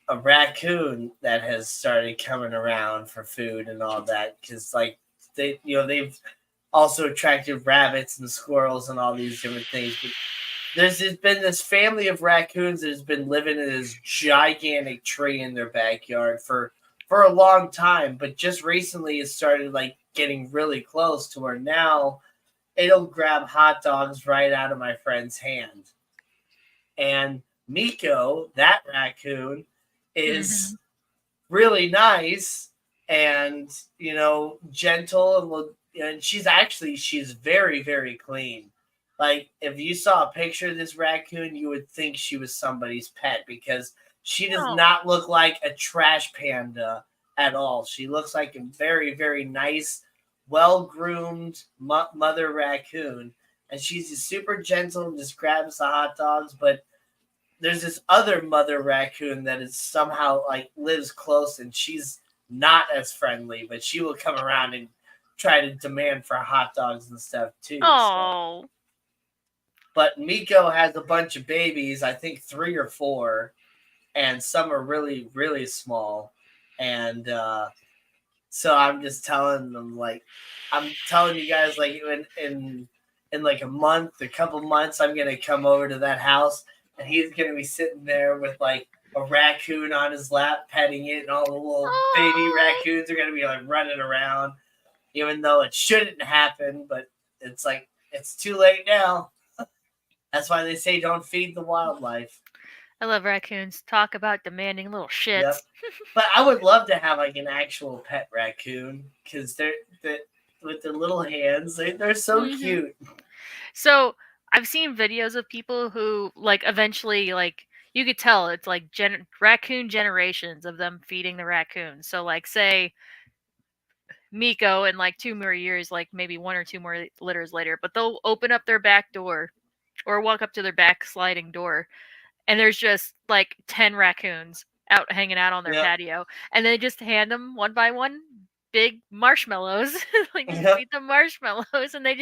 a raccoon that has started coming around for food and all that because like they've also attracted rabbits and squirrels and all these different things. But there's been this family of raccoons that has been living in this gigantic tree in their backyard for a long time, but just recently it started like getting really close to where now it'll grab hot dogs right out of my friend's hand. And Miko, that raccoon, is really nice and gentle and she's very, very clean. Like if you saw a picture of this raccoon, you would think she was somebody's pet because she does not look like a trash panda at all. She looks like a very, very nice, well-groomed mother raccoon, and she's just super gentle and just grabs the hot dogs. But there's this other mother raccoon that is somehow like lives close, and she's not as friendly, but she will come around and try to demand for hot dogs and stuff too. Oh. But Miko has a bunch of babies, I think 3 or 4, and some are really, really small. And so I'm just telling them, like, I'm telling you guys, like, in like a couple months, I'm gonna come over to that house, and he's gonna be sitting there with like a raccoon on his lap, petting it, and all the little baby raccoons are gonna be like running around, even though it shouldn't happen. But it's like it's too late now. That's why they say don't feed the wildlife. I love raccoons. Talk about demanding little shits. Yep. But I would love to have like an actual pet raccoon because they're with their little hands. They're so cute. So I've seen videos of people who like eventually like you could tell it's like raccoon generations of them feeding the raccoons. So like say Miko in like 2 more years, like maybe 1 or 2 more litters later, but they'll open up their back door or walk up to their back sliding door, and there's just like 10 raccoons out hanging out on their patio, and they just hand them one by one big marshmallows, like just feed them marshmallows, and they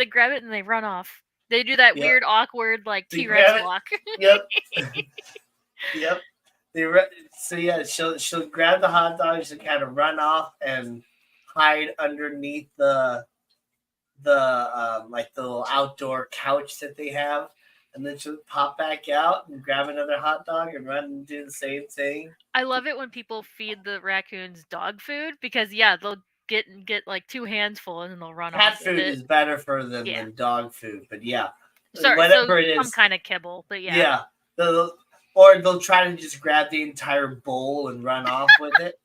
grab it and they run off. They do that weird, awkward like T-Rex walk. Yep. Yep. So yeah, she'll grab the hot dogs and kind of run off and hide underneath the like the little outdoor couch that they have, and then she'll pop back out and grab another hot dog and run and do the same thing. I love it when people feed the raccoons dog food because they'll get like 2 hands full and then they'll run off. Cat food is better for them than dog food, but whatever it is, some kind of kibble, but or they'll try to just grab the entire bowl and run off with it.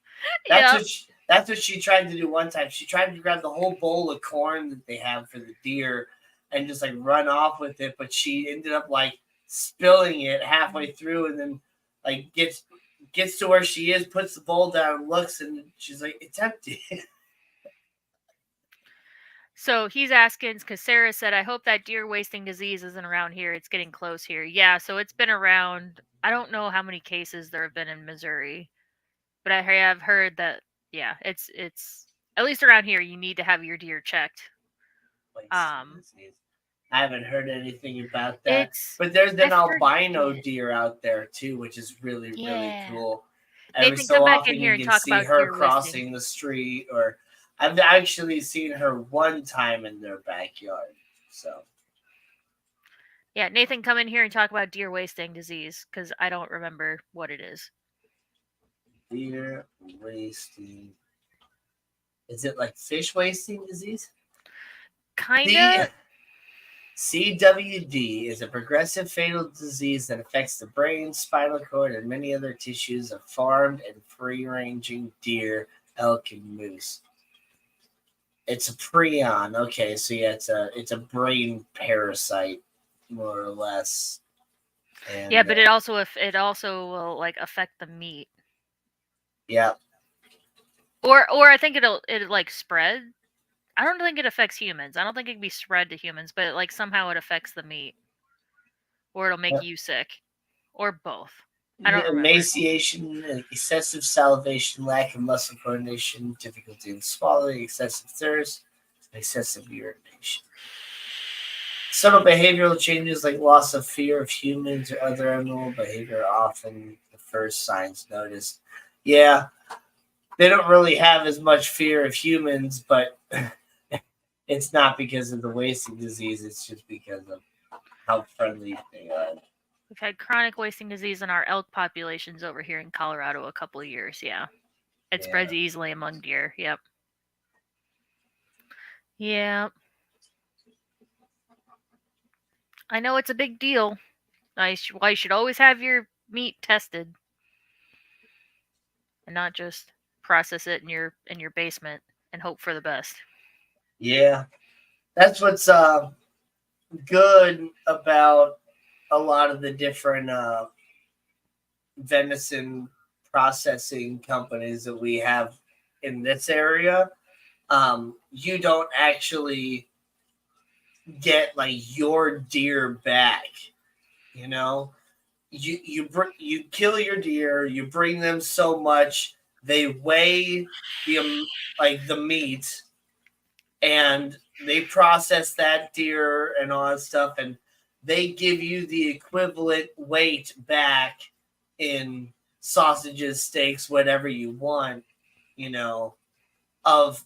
That's what she tried to do one time. She tried to grab the whole bowl of corn that they have for the deer and just like run off with it, but she ended up like spilling it halfway through, and then like gets to where she is, puts the bowl down, looks, and she's like, "It's empty." So he's asking because Sarah said, "I hope that deer wasting disease isn't around here. It's getting close here." Yeah, so it's been around. I don't know how many cases there have been in Missouri, but I have heard that it's at least around here. You need to have your deer checked. I haven't heard anything about that, but there's an albino deer out there too, which is really really cool. Every so often you can see her crossing the street, or I've actually seen her one time in their backyard. So yeah, Nathan, come in here and talk about deer wasting disease because I don't remember what it is. Deer wasting. Is it like fish wasting disease? Kinda. CWD is a progressive fatal disease that affects the brain, spinal cord, and many other tissues of farmed and free-ranging deer, elk, and moose. It's a prion. Okay, so yeah, it's a brain parasite, more or less. And, but it also will like affect the meat. Yeah. Or I think it like spread. I don't think it affects humans. I don't think it can be spread to humans, but like somehow it affects the meat, or it'll make you sick, or both. I don't remember. Emaciation, excessive salivation, lack of muscle coordination, difficulty in swallowing, excessive thirst, excessive urination. Subtle behavioral changes like loss of fear of humans or other abnormal behavior are often the first signs noticed. Yeah, they don't really have as much fear of humans, but it's not because of the wasting disease. It's just because of how friendly they are. We've had chronic wasting disease in our elk populations over here in Colorado a couple of years. Yeah, it Yeah. spreads easily among deer. Yep. Yeah, I know it's a big deal. Why you should always have your meat tested and not just process it in your basement and hope for the best. Yeah, that's what's good about a lot of the different venison processing companies that we have in this area. You don't actually get like your deer back. You know, you kill your deer, you bring them so much, they weigh like the meat, and they process that deer and all that stuff, and they give you the equivalent weight back in sausages, steaks, whatever you want, you know, of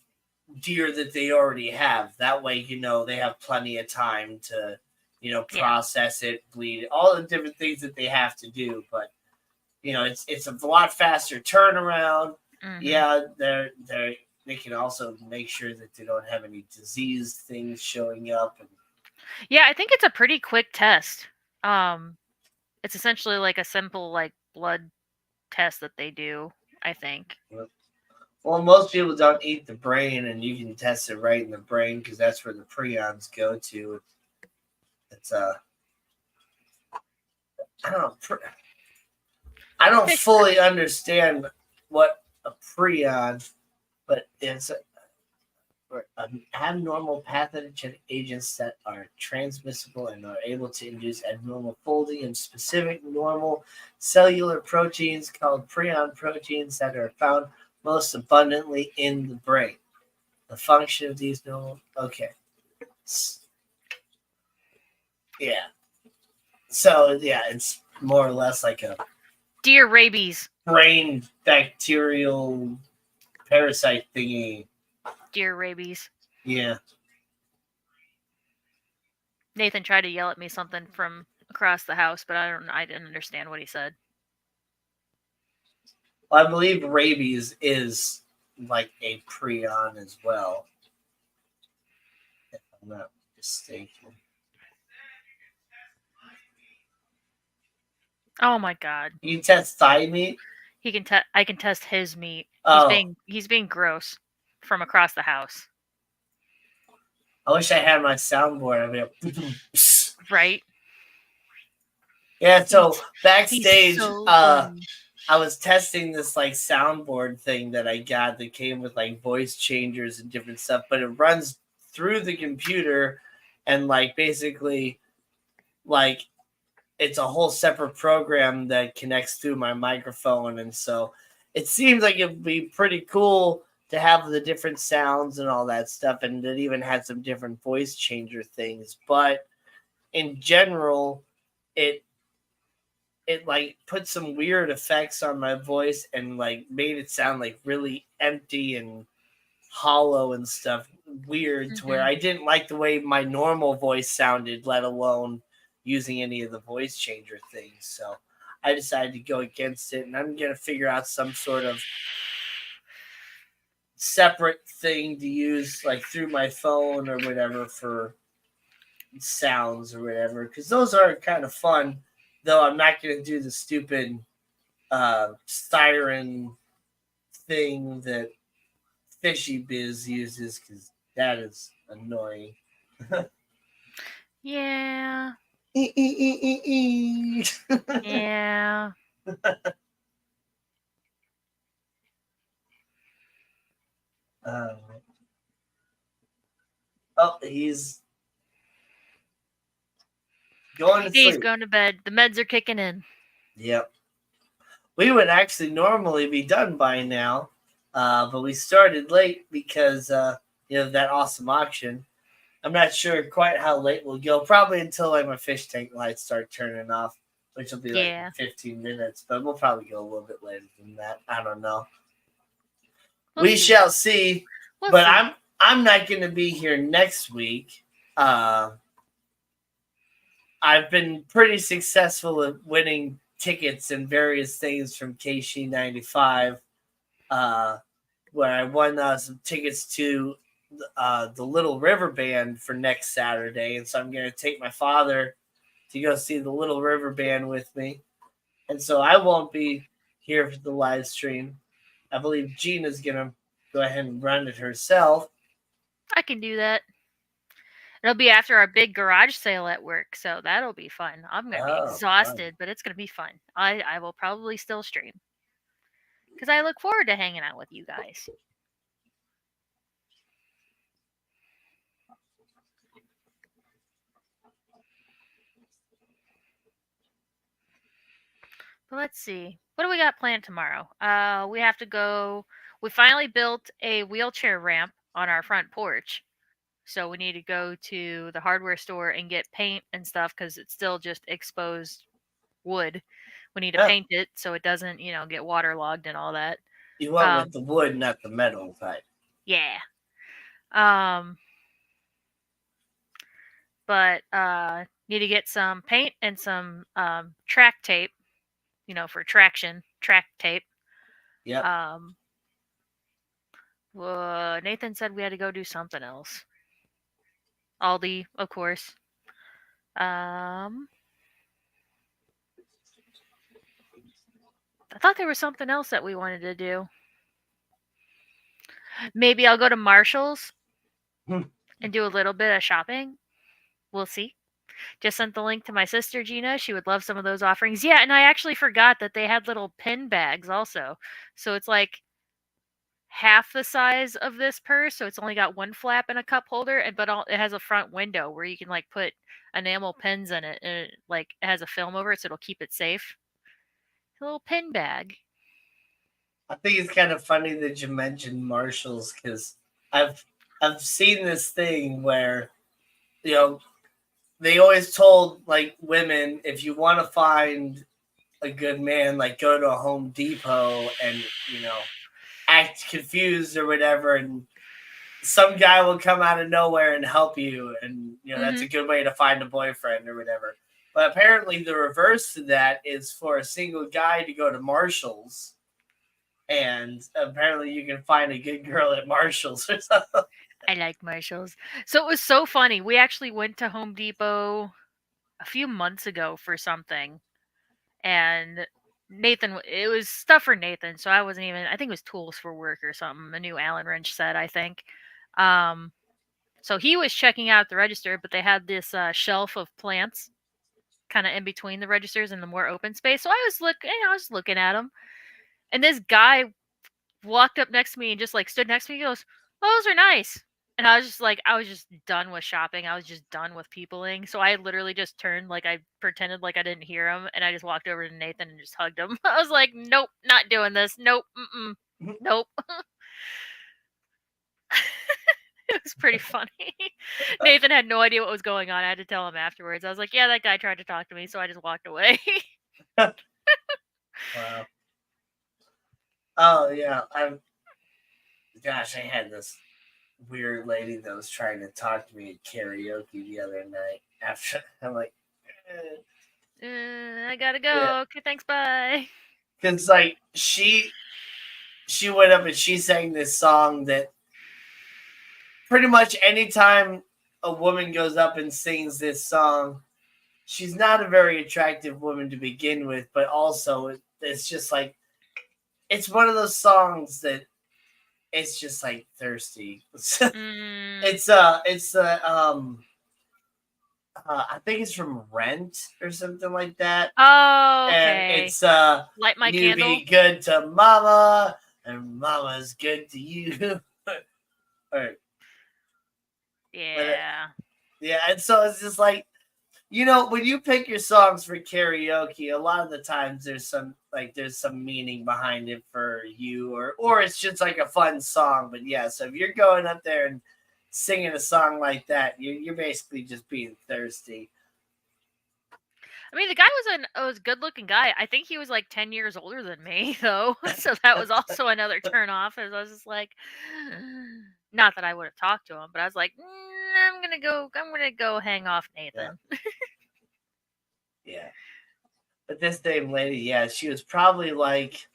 deer that they already have. That way, they have plenty of time to, Yeah. process it, bleed it, all the different things that they have to do. But it's a lot faster turnaround. Hmm. Yeah, they can also make sure that they don't have any disease things showing up. And Yeah, I think it's a pretty quick test. Um, it's essentially like a simple like blood test that they do. I think. well, most people don't eat the brain, and you can test it right in the brain because that's where the prions go to. It's I don't know. I don't fully understand what a prion, but it's abnormal pathogenic agents that are transmissible and are able to induce abnormal folding in specific normal cellular proteins called prion proteins that are found most abundantly in the brain. The function of these normal. Okay. Yeah. So, yeah, it's more or less like a Deer rabies. brain bacterial parasite thingy. Deer rabies. Yeah. Nathan tried to yell at me something from across the house, but I didn't understand what he said. Well, I believe rabies is like a prion as well, if I'm not mistaken. Oh my god. You test thigh meat? I can test his meat. Oh, He's being gross from across the house. I wish I had my soundboard. I'd be like, Right? yeah. So He's backstage, so I funny. was testing this like soundboard thing that I got that came with like voice changers and different stuff, but it runs through the computer and like basically like it's a whole separate program that connects through my microphone. And so it seems like it'd be pretty cool to have the different sounds and all that stuff. And it even had some different voice changer things. But in general, it like put some weird effects on my voice and like made it sound like really empty and hollow and stuff, weird, to where Mhm. I didn't like the way my normal voice sounded, let alone using any of the voice changer things. So I decided to go against it, and I'm gonna figure out some sort of separate thing to use like through my phone or whatever for sounds or whatever, because those are kind of fun. Though I'm not gonna do the stupid siren thing that Fishy Biz uses, because that is annoying. Yeah. E- e- e- e- e. Yeah. Um, oh, he's going to He's sleep. going to bed. The meds are kicking in. Yep. We would actually normally be done by now, but we started late because that awesome auction. I'm not sure quite how late we'll go. Probably until like my fish tank lights start turning off, which will be like Yeah. 15 minutes. But we'll probably go a little bit later than that. I don't know. We'll We see. shall see. We'll But see. I'm not going to be here next week. I've been pretty successful at winning tickets and various things from KC95, where I won some tickets to the Little River Band for next Saturday. And so I'm going to take my father to go see the Little River Band with me. And so I won't be here for the live stream. I believe Gina's going to go ahead and run it herself. I can do that. It'll be after our big garage sale at work, so that'll be fun. I'm gonna be exhausted, but it's gonna be fun. I will probably still stream because I look forward to hanging out with you guys. But let's see. What do we got planned tomorrow? We have to go. We finally built a wheelchair ramp on our front porch. So we need to go to the hardware store and get paint and stuff because it's still just exposed wood. We need to paint it so it doesn't, get waterlogged and all that. You went with the wood, not the metal type. Yeah. But need to get some paint and some track tape, for traction, track tape. Yeah. Nathan said we had to go do something else. Aldi, of course. I thought there was something else that we wanted to do. Maybe I'll go to Marshall's and do a little bit of shopping. We'll see. Just sent the link to my sister Gina. She would love some of those offerings. Yeah, and I actually forgot that they had little pin bags also. So it's like half the size of this purse, so it's only got one flap and a cup holder, but it has a front window where you can like put enamel pins in it, and it has a film over it, so it'll keep it safe. A little pin bag. I think it's kind of funny that you mentioned Marshalls because I've seen this thing where they always told like women, if you want to find a good man, like go to a Home Depot and act confused or whatever, and some guy will come out of nowhere and help you, and that's a good way to find a boyfriend or whatever. But apparently the reverse to that is for a single guy to go to Marshall's, and apparently you can find a good girl at Marshall's or something. I like Marshalls. So it was so funny. We actually went to Home Depot a few months ago for something, and it was stuff for Nathan, so I wasn't even, I think it was tools for work or something, a new Allen wrench set, I think. So he was checking out the register, but they had this shelf of plants kind of in between the registers and the more open space. So I was looking at them, and this guy walked up next to me and just like stood next to me. He goes, "Oh, those are nice." And I was just done with shopping. I was just done with peopling. So I literally just turned, like I pretended like I didn't hear him, and I just walked over to Nathan and just hugged him. I was like, "Nope, not doing this. Nope, nope." It was pretty funny. Nathan had no idea what was going on. I had to tell him afterwards. I was like, "Yeah, that guy tried to talk to me," so I just walked away. Wow. Oh yeah, I had this weird lady that was trying to talk to me at karaoke the other night. After I'm like, I gotta go. Yeah. Okay, thanks. Bye. Because like she went up and she sang this song that pretty much anytime a woman goes up and sings this song, she's not a very attractive woman to begin with, but also it's just like, it's one of those songs that it's just like thirsty. I think it's from Rent or something like that. Oh, okay. And it's Light My Candle. You be good to mama and mama's good to you. Right. Yeah. Yeah, and so it's just like, when you pick your songs for karaoke, a lot of the times there's some meaning behind it for you, or it's just like a fun song. But yeah, so if you're going up there and singing a song like that, you're basically just being thirsty. I mean, the guy was a good looking guy. I think he was like 10 years older than me, though. So that was also another turn off. As I was just like, not that I would have talked to him, but I was like, I'm gonna go hang off Nathan. Yeah. But this same lady, yeah, she was probably like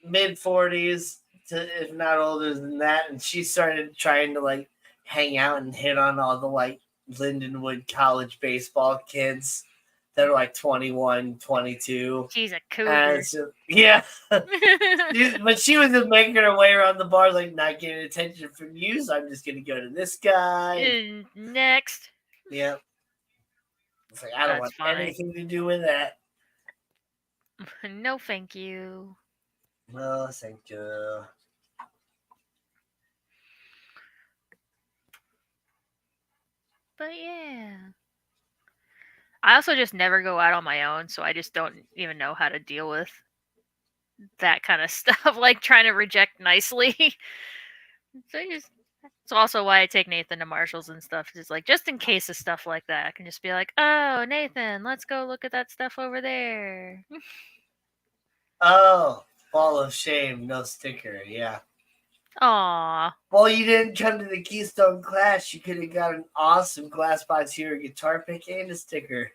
mid 40s to if not older than that, and she started trying to like hang out and hit on all the like Lindenwood College baseball kids that are like 21, 22. She's a And cougar. so, yeah. But she was just making her way around the bar, like not getting attention from you, so I'm just gonna go to this guy. Next. Yeah. It's like I don't want That's fine. anything to do with that. No, thank you. No, thank you. But yeah. I also just never go out on my own, so I just don't even know how to deal with that kind of stuff, like trying to reject nicely. So it's also why I take Nathan to Marshalls and stuff. Just like just in case of stuff like that, I can just be like, "Oh, Nathan, let's go look at that stuff over there." Oh, ball of shame, no sticker. Yeah. Aw. Well, you didn't come to the Keystone Clash. You could have got an awesome glass box here, guitar pick, and a sticker.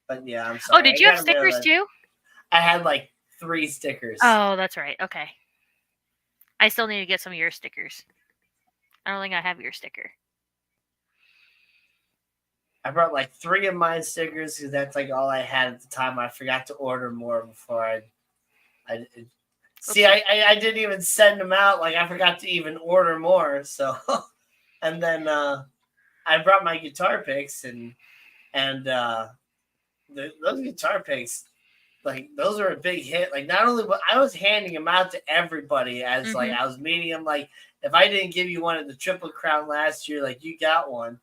But yeah, I'm sorry. Oh, did you have stickers too? I had like 3 stickers. Oh, that's right. Okay. I still need to get some of your stickers. I don't think I have your sticker. I brought like 3 of my stickers because that's like all I had at the time. I forgot to order more before I see. I didn't even send them out. Like I forgot to even order more. So, and then I brought my guitar picks and those guitar picks, like those are a big hit. Like not only I was handing them out to everybody as like I was meeting them. Like if I didn't give you one at the Triple Crown last year, like you got one.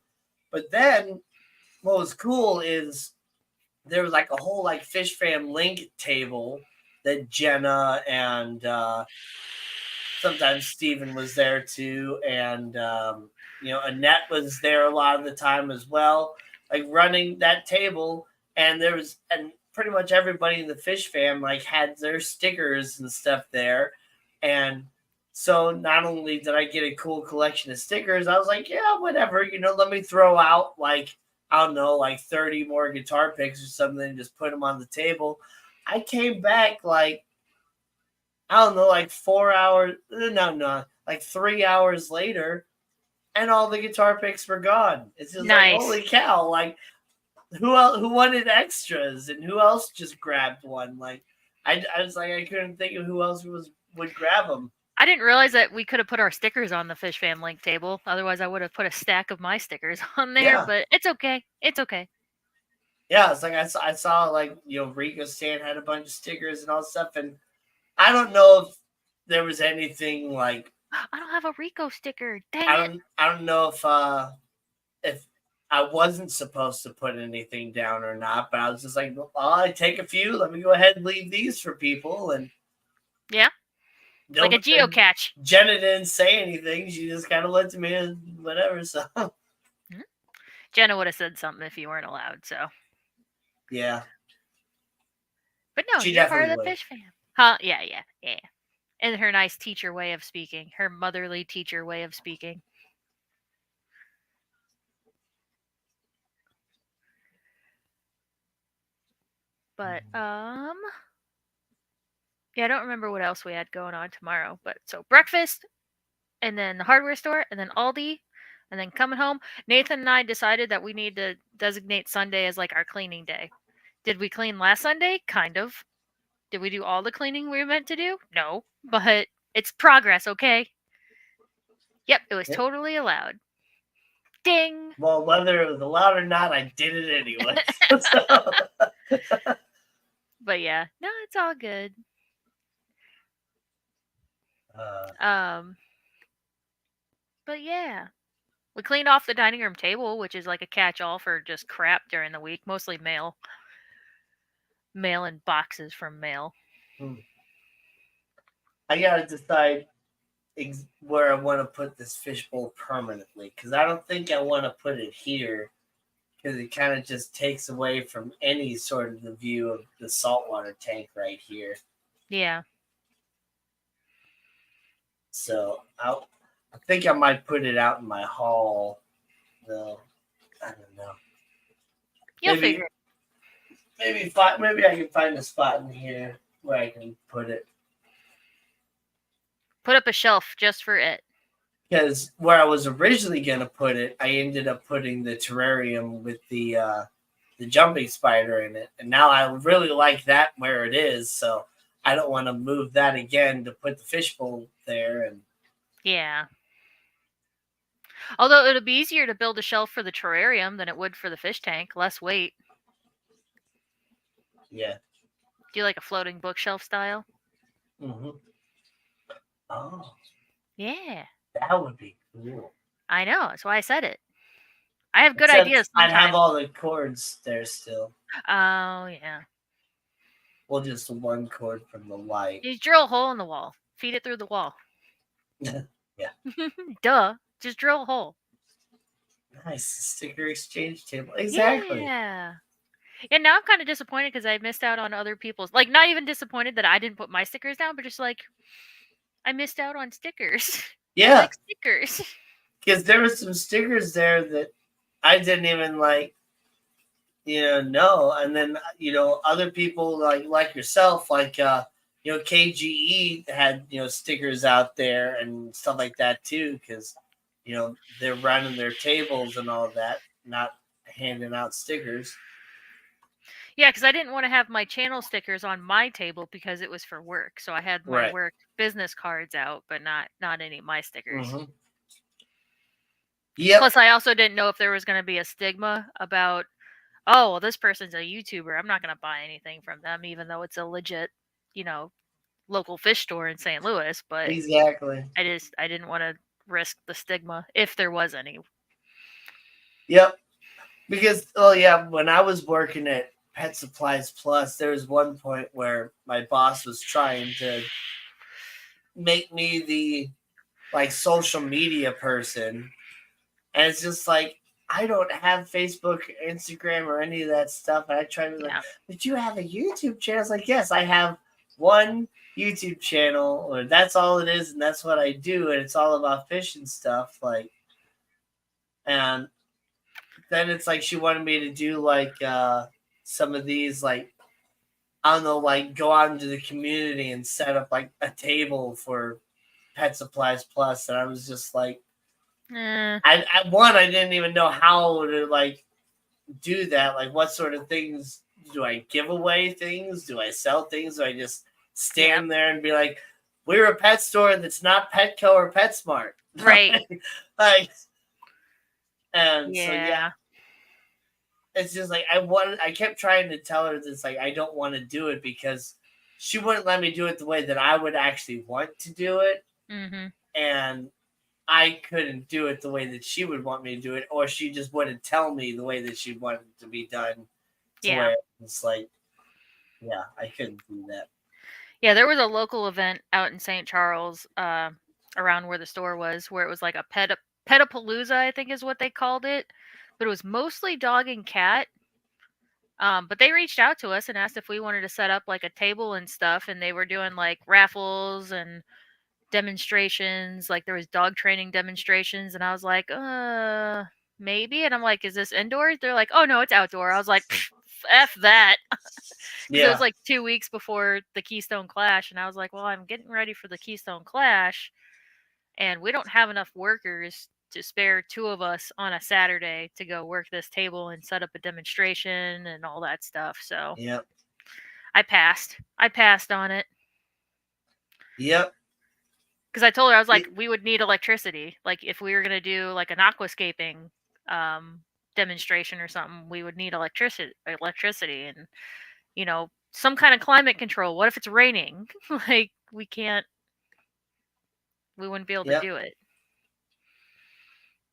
But then what was cool is there was like a whole like Fish Fam link table that Jenna and sometimes Steven was there too, and Annette was there a lot of the time as well, like running that table. And there was and pretty much everybody in the Fish Fam like had their stickers and stuff there, and so not only did I get a cool collection of stickers, I was like, yeah, whatever, let me throw out like I don't know, like 30 more guitar picks or something, and just put them on the table. I came back like I don't know, like 4 hours, no, like 3 hours later, and all the guitar picks were gone. It's just Nice. like, holy cow, like who wanted extras and who else just grabbed one? Like I was like, I couldn't think of who else would grab them. I didn't realize that we could have put our stickers on the Fish Fam link table. Otherwise, I would have put a stack of my stickers on there. Yeah. But it's okay. It's okay. Yeah, it's like I saw like Rico Stan had a bunch of stickers and all stuff, and I don't know if there was anything like I don't have a Rico sticker. Dang it. I don't know if I wasn't supposed to put anything down or not, but I was just like, well, I take a few. Let me go ahead and leave these for people. And yeah, like a geocache. Jenna didn't say anything. She just kind of looked at me and whatever. So Jenna would have said something if you weren't allowed. So yeah, but no, you're part of the Fish Fam. Huh? Yeah. And her nice teacher way of speaking, her motherly teacher way of speaking. But yeah, I don't remember what else we had going on tomorrow. But so breakfast, and then the hardware store, and then Aldi, and then coming home. Nathan and I decided that we need to designate Sunday as like our cleaning day. Did we clean last Sunday? Kind of. Did we do all the cleaning we were meant to do? No, but it's progress, okay? Yep, it was totally allowed. Ding. Well, whether it was allowed or not, I did it anyway. But yeah, no, it's all good. But yeah, we cleaned off the dining room table, which is like a catch-all for just crap during the week, mostly mail and boxes from mail. I gotta decide where I want to put this fishbowl permanently, because I don't think I want to put it here, because it kind of just takes away from any sort of the view of the saltwater tank right here. Yeah. So I think I might put it out in my hall, though. I don't know. You'll figure it. Maybe I can find a spot in here where I can put it. Put up a shelf just for it. Because where I was originally gonna put it, I ended up putting the terrarium with the jumping spider in it, and now I really like that where it is. So I don't want to move that again to put the fishbowl there. And Yeah. Although it'll be easier to build a shelf for the terrarium than it would for the fish tank. Less weight. yeah. Do you like a floating bookshelf style? Mm-hmm. Oh, Yeah. that would be cool. I know. That's why I said it. I have good Except ideas I'd sometimes. have all the cords there still. Oh, yeah. Well, just one cord from the light. You drill a hole in the wall. Feed it through the wall. Yeah. Duh. Just drill a hole. Nice. Sticker exchange table. Exactly. Yeah. And now I'm kind of disappointed because I missed out on other people's. Like, not even disappointed that I didn't put my stickers down, but just like, I missed out on stickers. I Yeah. like stickers. Because there were some stickers there that I didn't even know. And then, other people like yourself, KGE had, stickers out there and stuff like that too. Because, they're running their tables and all that, not handing out stickers. Yeah, because I didn't want to have my channel stickers on my table because it was for work. So I had my Right. work business cards out, but not any of my stickers. Mm-hmm. Yep. Plus, I also didn't know if there was going to be a stigma about, oh, well, this person's a YouTuber. I'm not going to buy anything from them, even though it's a legit, local fish store in St. Louis. But Exactly. I didn't want to risk the stigma if there was any. Yep. Because, when I was working at Pet Supplies Plus, there was one point where my boss was trying to make me the social media person, and it's just like, I don't have Facebook, Instagram, or any of that stuff. And I tried to but you have a YouTube channel. It's like, yes, I have one YouTube channel, or that's all it is, and that's what I do, and it's all about fish and stuff. And then it's like she wanted me to do some of these I don't know, go out into the community and set up a table for Pet Supplies Plus, and I was just like, I didn't even know how to do that. What sort of things do I give away? Things do I sell? Things do I just stand there and be like, we're a pet store that's not Petco or PetSmart, right? And so it's just I kept trying to tell her this, I don't want to do it because she wouldn't let me do it the way that I would actually want to do it. Mm-hmm. And I couldn't do it the way that she would want me to do it, or she just wouldn't tell me the way that she wanted it to be done. Where it's I couldn't do that. Yeah, there was a local event out in St. Charles, around where the store was, where it was like a petapalooza, I think is what they called it. But it was mostly dog and cat. But they reached out to us and asked if we wanted to set up a table and stuff, and they were doing raffles and demonstrations. There was dog training demonstrations, and I was like, maybe. And I'm like, is this indoors? They're like, oh no, it's outdoor. I was like, F that. Because it was 2 weeks before the Keystone Clash, and I was like, well, I'm getting ready for the Keystone Clash, and we don't have enough workers to spare 2 of us on a Saturday to go work this table and set up a demonstration and all that stuff. So I passed on it. Yep. Because I told her, I was like, we would need electricity. If we were going to do an aquascaping demonstration or something, we would need electricity and, some kind of climate control. What if it's raining? We wouldn't be able to do it.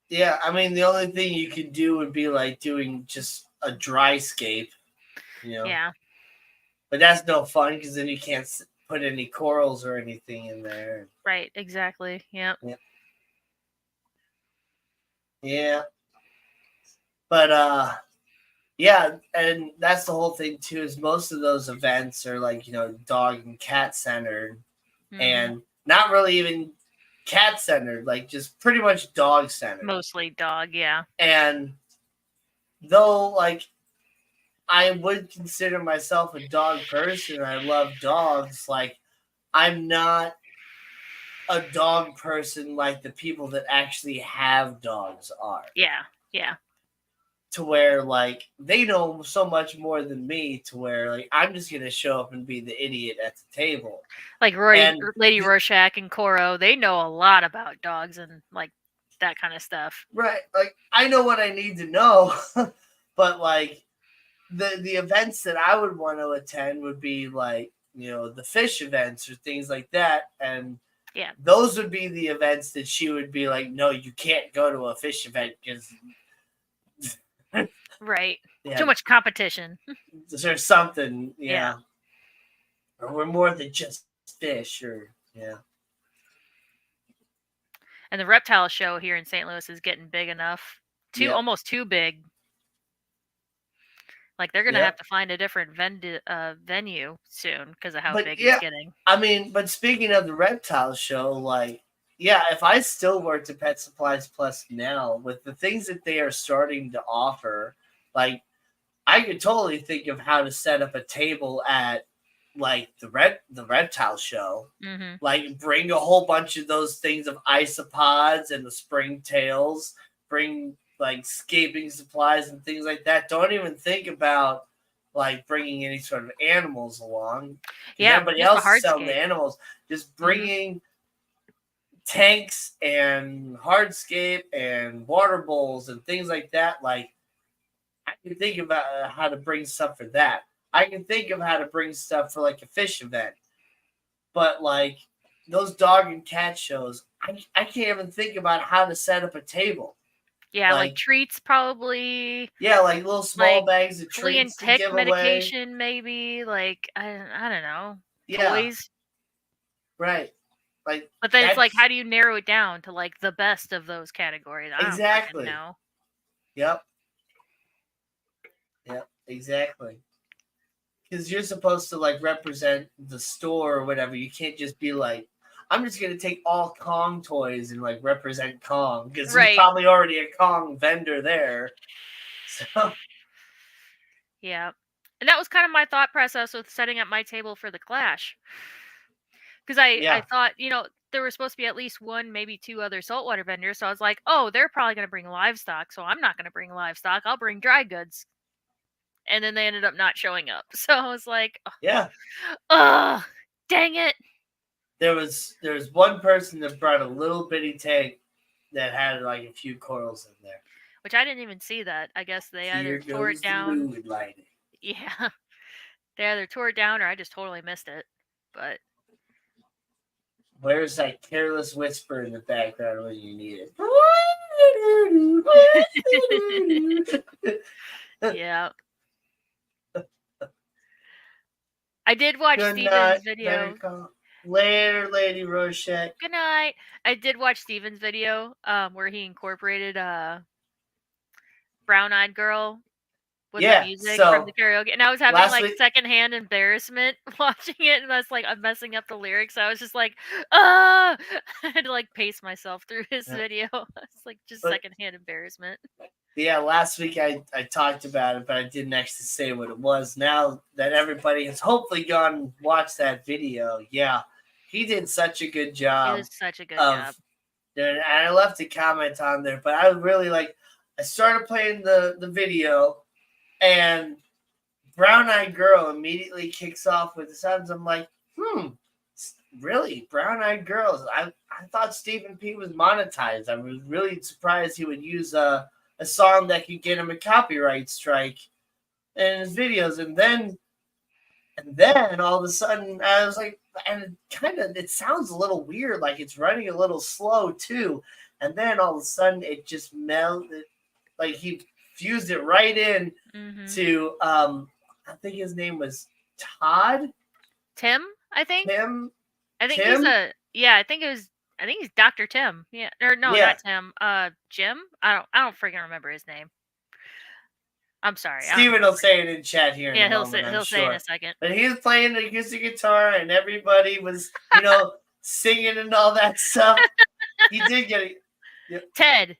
Yeah, I mean, the only thing you could do would be doing just a dry scape, Yeah. But that's no fun because then you can't put any corals or anything in there. Right, exactly. Yep. Yeah. But yeah, and that's the whole thing too, is most of those events are like, dog and cat centered, and not really even cat centered, like just pretty much dog centered. Mostly dog, yeah. And though, like, I would consider myself a dog person, I love dogs, like, I'm not a dog person like the people that actually have dogs are. Yeah, yeah. To where, like, they know so much more than me, to where, like, I'm just going to show up and be the idiot at the table. Like Lady Rorschach and Koro, they know a lot about dogs and, like, that kind of stuff. Right. Like, I know what I need to know, but, like, the events that I would want to attend would be, like, the fish events or things like that. And yeah, those would be the events that she would be like, no, you can't go to a fish event because right. Yeah, too much competition. There's something, yeah. Or we're more than just fish, or And the reptile show here in St. Louis is getting big enough. Almost too big. Like, they're going to have to find a different venue soon because of how big it's getting. I mean, but speaking of the reptile show, like, if I still worked at Pet Supplies Plus now, with the things that they are starting to offer, like, I could totally think of how to set up a table at, like, the reptile show. Like, bring a whole bunch of those things of isopods and the springtails, bring, like, scaping supplies and things like that. Don't even think about, like, bringing any sort of animals along. Yeah, everybody else is selling the animals. Just bringing tanks and hardscape and water bowls and things like that. Like, I can think about how to bring stuff for that. I can think of how to bring stuff for, like, a fish event. But, like, those dog and cat shows, I can't even think about how to set up a table. Yeah, like treats probably. Yeah, like little small bags of treats to give medication away. Maybe, like, I don't know. Yeah. Toys. Right. Like, but then it's like, how do you narrow it down to, like, the best of those categories? I exactly. don't know. Yep, exactly. Because you're supposed to, like, represent the store or whatever. You can't just be like, I'm just going to take all Kong toys and, like, represent Kong. Because there's probably already a Kong vendor there. So. Yeah. And that was kind of my thought process with setting up my table for the Clash. Because I thought, there were supposed to be at least one, maybe two other saltwater vendors. So I was like, oh, they're probably going to bring livestock. So I'm not going to bring livestock. I'll bring dry goods. And then they ended up not showing up. So I was like, oh, dang it. There was one person that brought a little bitty tank that had, like, a few corals in there. Which I didn't even see that. I guess they either tore it down. Fluid lighting. Yeah. They either tore it down or I just totally missed it. But where's that careless whisper in the background when you need it? Yeah. I did watch Steven's video. Later, Lady Rorschach. Good night. I did watch Steven's video where he incorporated Brown Eyed Girl with the music from the karaoke. And I was having, like, secondhand embarrassment watching it. And I was like, I'm messing up the lyrics. I was just like, I had to, like, pace myself through his video. It's like just secondhand embarrassment. Yeah, last week I talked about it, but I didn't actually say what it was. Now that everybody has hopefully gone and watched that video, he did such a good job. It was such a good job. And I left a comment on there, but I really, like, I started playing the video, and Brown Eyed Girl immediately kicks off with the sounds. I'm like, really? Brown Eyed Girls? I thought Stephen P was monetized. I was really surprised he would use a song that could get him a copyright strike in his videos. And then all of a sudden I was like, and it sounds a little weird, like it's running a little slow too. And then all of a sudden it just melted, like he fused it right in to I think his name was Todd. Tim? I think. Tim. I think Tim? he's a. Yeah, I think he's Dr. Tim. Yeah, or no, Yeah. not Tim. Jim. I don't freaking remember his name. I'm sorry. I don't Steven will remember. say it in chat here in Yeah, a moment, I'm he'll say in sure. a second. But he was playing the acoustic guitar and everybody was, singing and all that stuff. He did get it. Yep. Ted.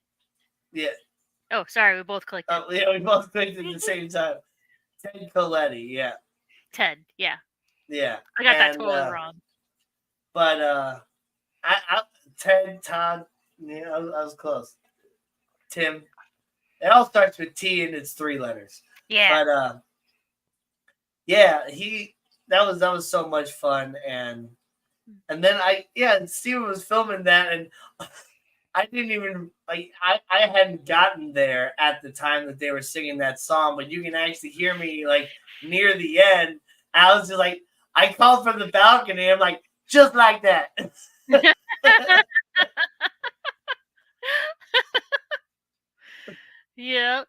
Yeah. Oh, sorry, we both clicked it. Yeah, we both clicked at the same time. Ted Coletti, yeah. Ted, yeah. Yeah. I got that totally wrong. But Ted, Todd, yeah, I was close. Tim. It all starts with T and it's 3 letters. Yeah. But yeah, that was so much fun and then Steven was filming that and I didn't even I hadn't gotten there at the time that they were singing that song, but you can actually hear me like near the end. I was just like I called from the balcony, I'm like, just like that. Yep.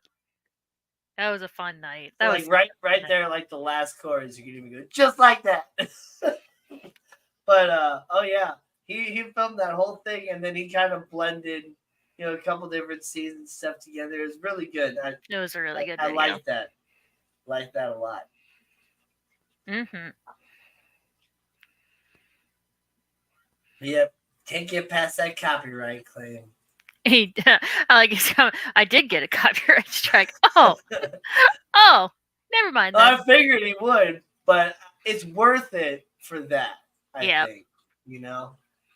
That was a fun night. That like was right there, like the last chorus, you can even go just like that. But oh yeah, he filmed that whole thing and then he kind of blended, a couple different seasons stuff together. It was really good. It was a really good I video. like that. Like that a lot. Mm-hmm. Yep. Can't get past that copyright claim. I did get a copyright strike. Oh, never mind. Well, I figured he would, but it's worth it for that. I think,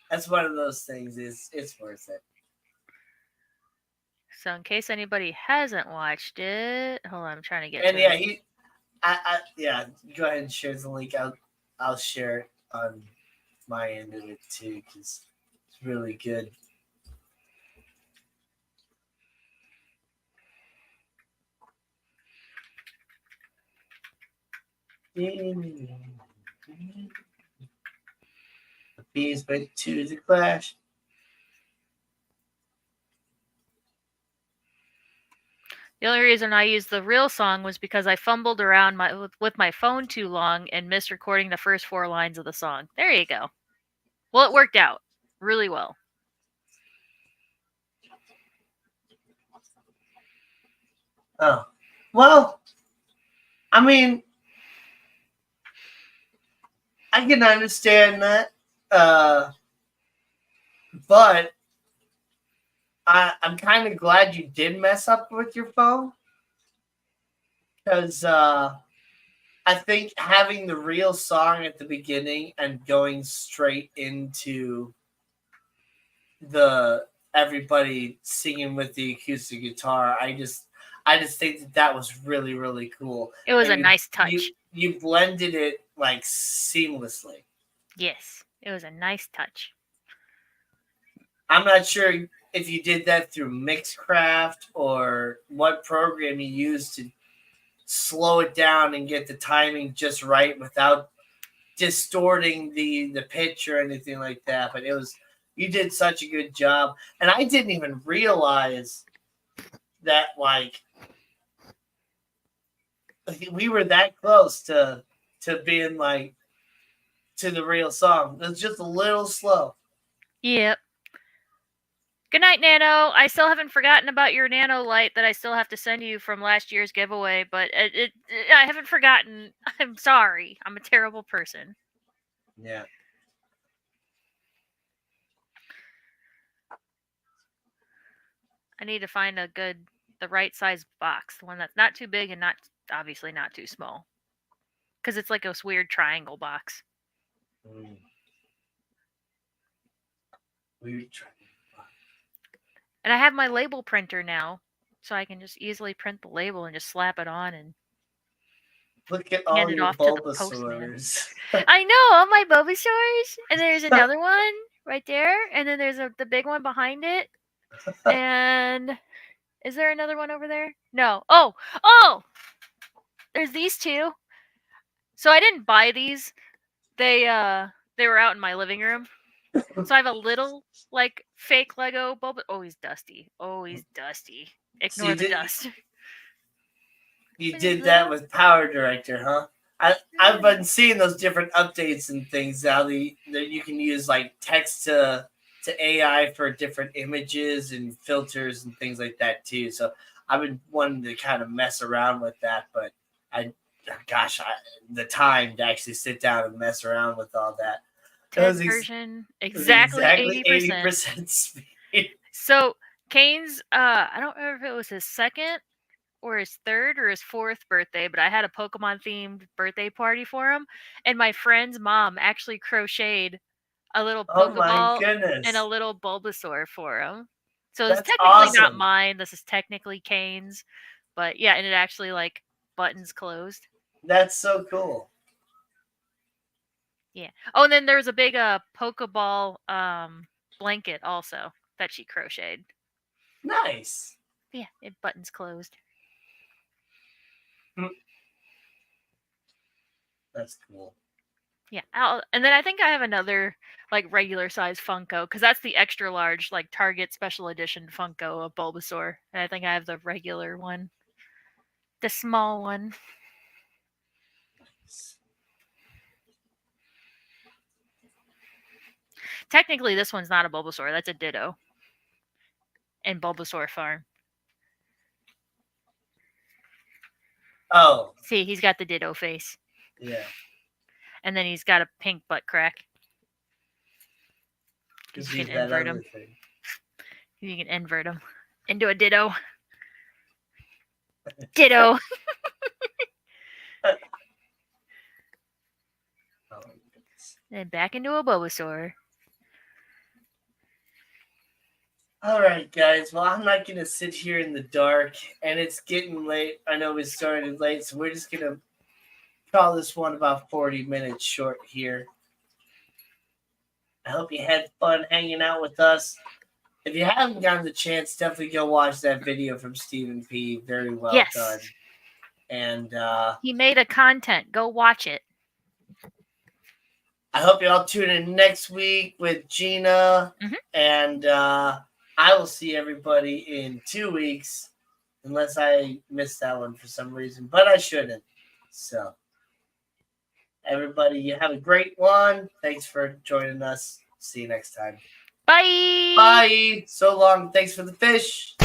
that's one of those things. It's worth it. So, in case anybody hasn't watched it, hold on, I'm trying to get. And to yeah, it. go ahead and share the link. I'll share it on my end of it too because it's really good. The bees went to the clash. The only reason I used the real song was because I fumbled around with my phone too long and missed recording the first 4 lines of the song. There you go. Well, it worked out really well. Oh, well, I mean, I can understand that, but I'm kind of glad you did mess up with your phone because I think having the real song at the beginning and going straight into the everybody singing with the acoustic guitar, I just think that was really, really cool. It was a nice touch. You blended it like seamlessly. Yes, it was a nice touch. I'm not sure if you did that through Mixcraft or what program you used to slow it down and get the timing just right without distorting the pitch or anything like that. But you did such a good job. And I didn't even realize that we were that close to being like to the real song. It was just a little slow. Yep. Good night, Nano. I still haven't forgotten about your Nano light that I still have to send you from last year's giveaway, but I haven't forgotten. I'm sorry. I'm a terrible person. Yeah. I need to find the right size box, the one that's not too big and obviously not too small, because it's like a weird triangle box. Weird triangle. And I have my label printer now, so I can just easily print the label and just slap it on and look at all your Bulbasaurs. I know, all my Bulbasaurs. And there's another one right there, and then there's the big one behind it. And is there another one over there? No. Oh! There's these two. So I didn't buy these. They were out in my living room. So I have a little like fake Lego Bulba. Oh, he's dusty. Ignore the dust. You did that with Power Director, huh? I've been seeing those different updates and things now. That you can use like text to AI for different images and filters and things like that too. So I've been wanting to kind of mess around with that, but the time to actually sit down and mess around with all that. TED version exactly 80%. 80% speed. So Kane's, I don't remember if it was his second or his third or his fourth birthday, but I had a Pokemon themed birthday party for him, and my friend's mom actually crocheted a little Oh my Pokeball and a goodness. little Bulbasaur for him. So it's That's technically not awesome. mine. This is technically Kane's, but yeah, and it actually like buttons closed. That's so cool. Yeah. Oh, and then there's a big Pokeball blanket also that she crocheted. Nice. Yeah, it buttons closed. That's cool. Yeah, and then I think I have another like regular size Funko because that's the extra large like Target special edition Funko of Bulbasaur, and I think I have the regular one, the small one. Technically, this one's not a Bulbasaur; that's a Ditto. In Bulbasaur Farm. Oh. See, he's got the Ditto face. Yeah. And then he's got a pink butt crack. Because you he's can that invert other him. thing. You can invert him into a Ditto. Ditto. Oh, and back into a Bulbasaur. All right, guys. Well, I'm not going to sit here in the dark, and it's getting late. I know we started late, so we're just going to call this one about 40 minutes short here. I hope you had fun hanging out with us. If you haven't gotten the chance, definitely go watch that video from Stephen P. Very well done. And he made a content. Go watch it. I hope you all tune in next week with Gina. Mm-hmm. And I will see everybody in 2 weeks, unless I missed that one for some reason, but I shouldn't. So, everybody, you have a great one. Thanks for joining us. See you next time. Bye. Bye. So long. Thanks for the fish.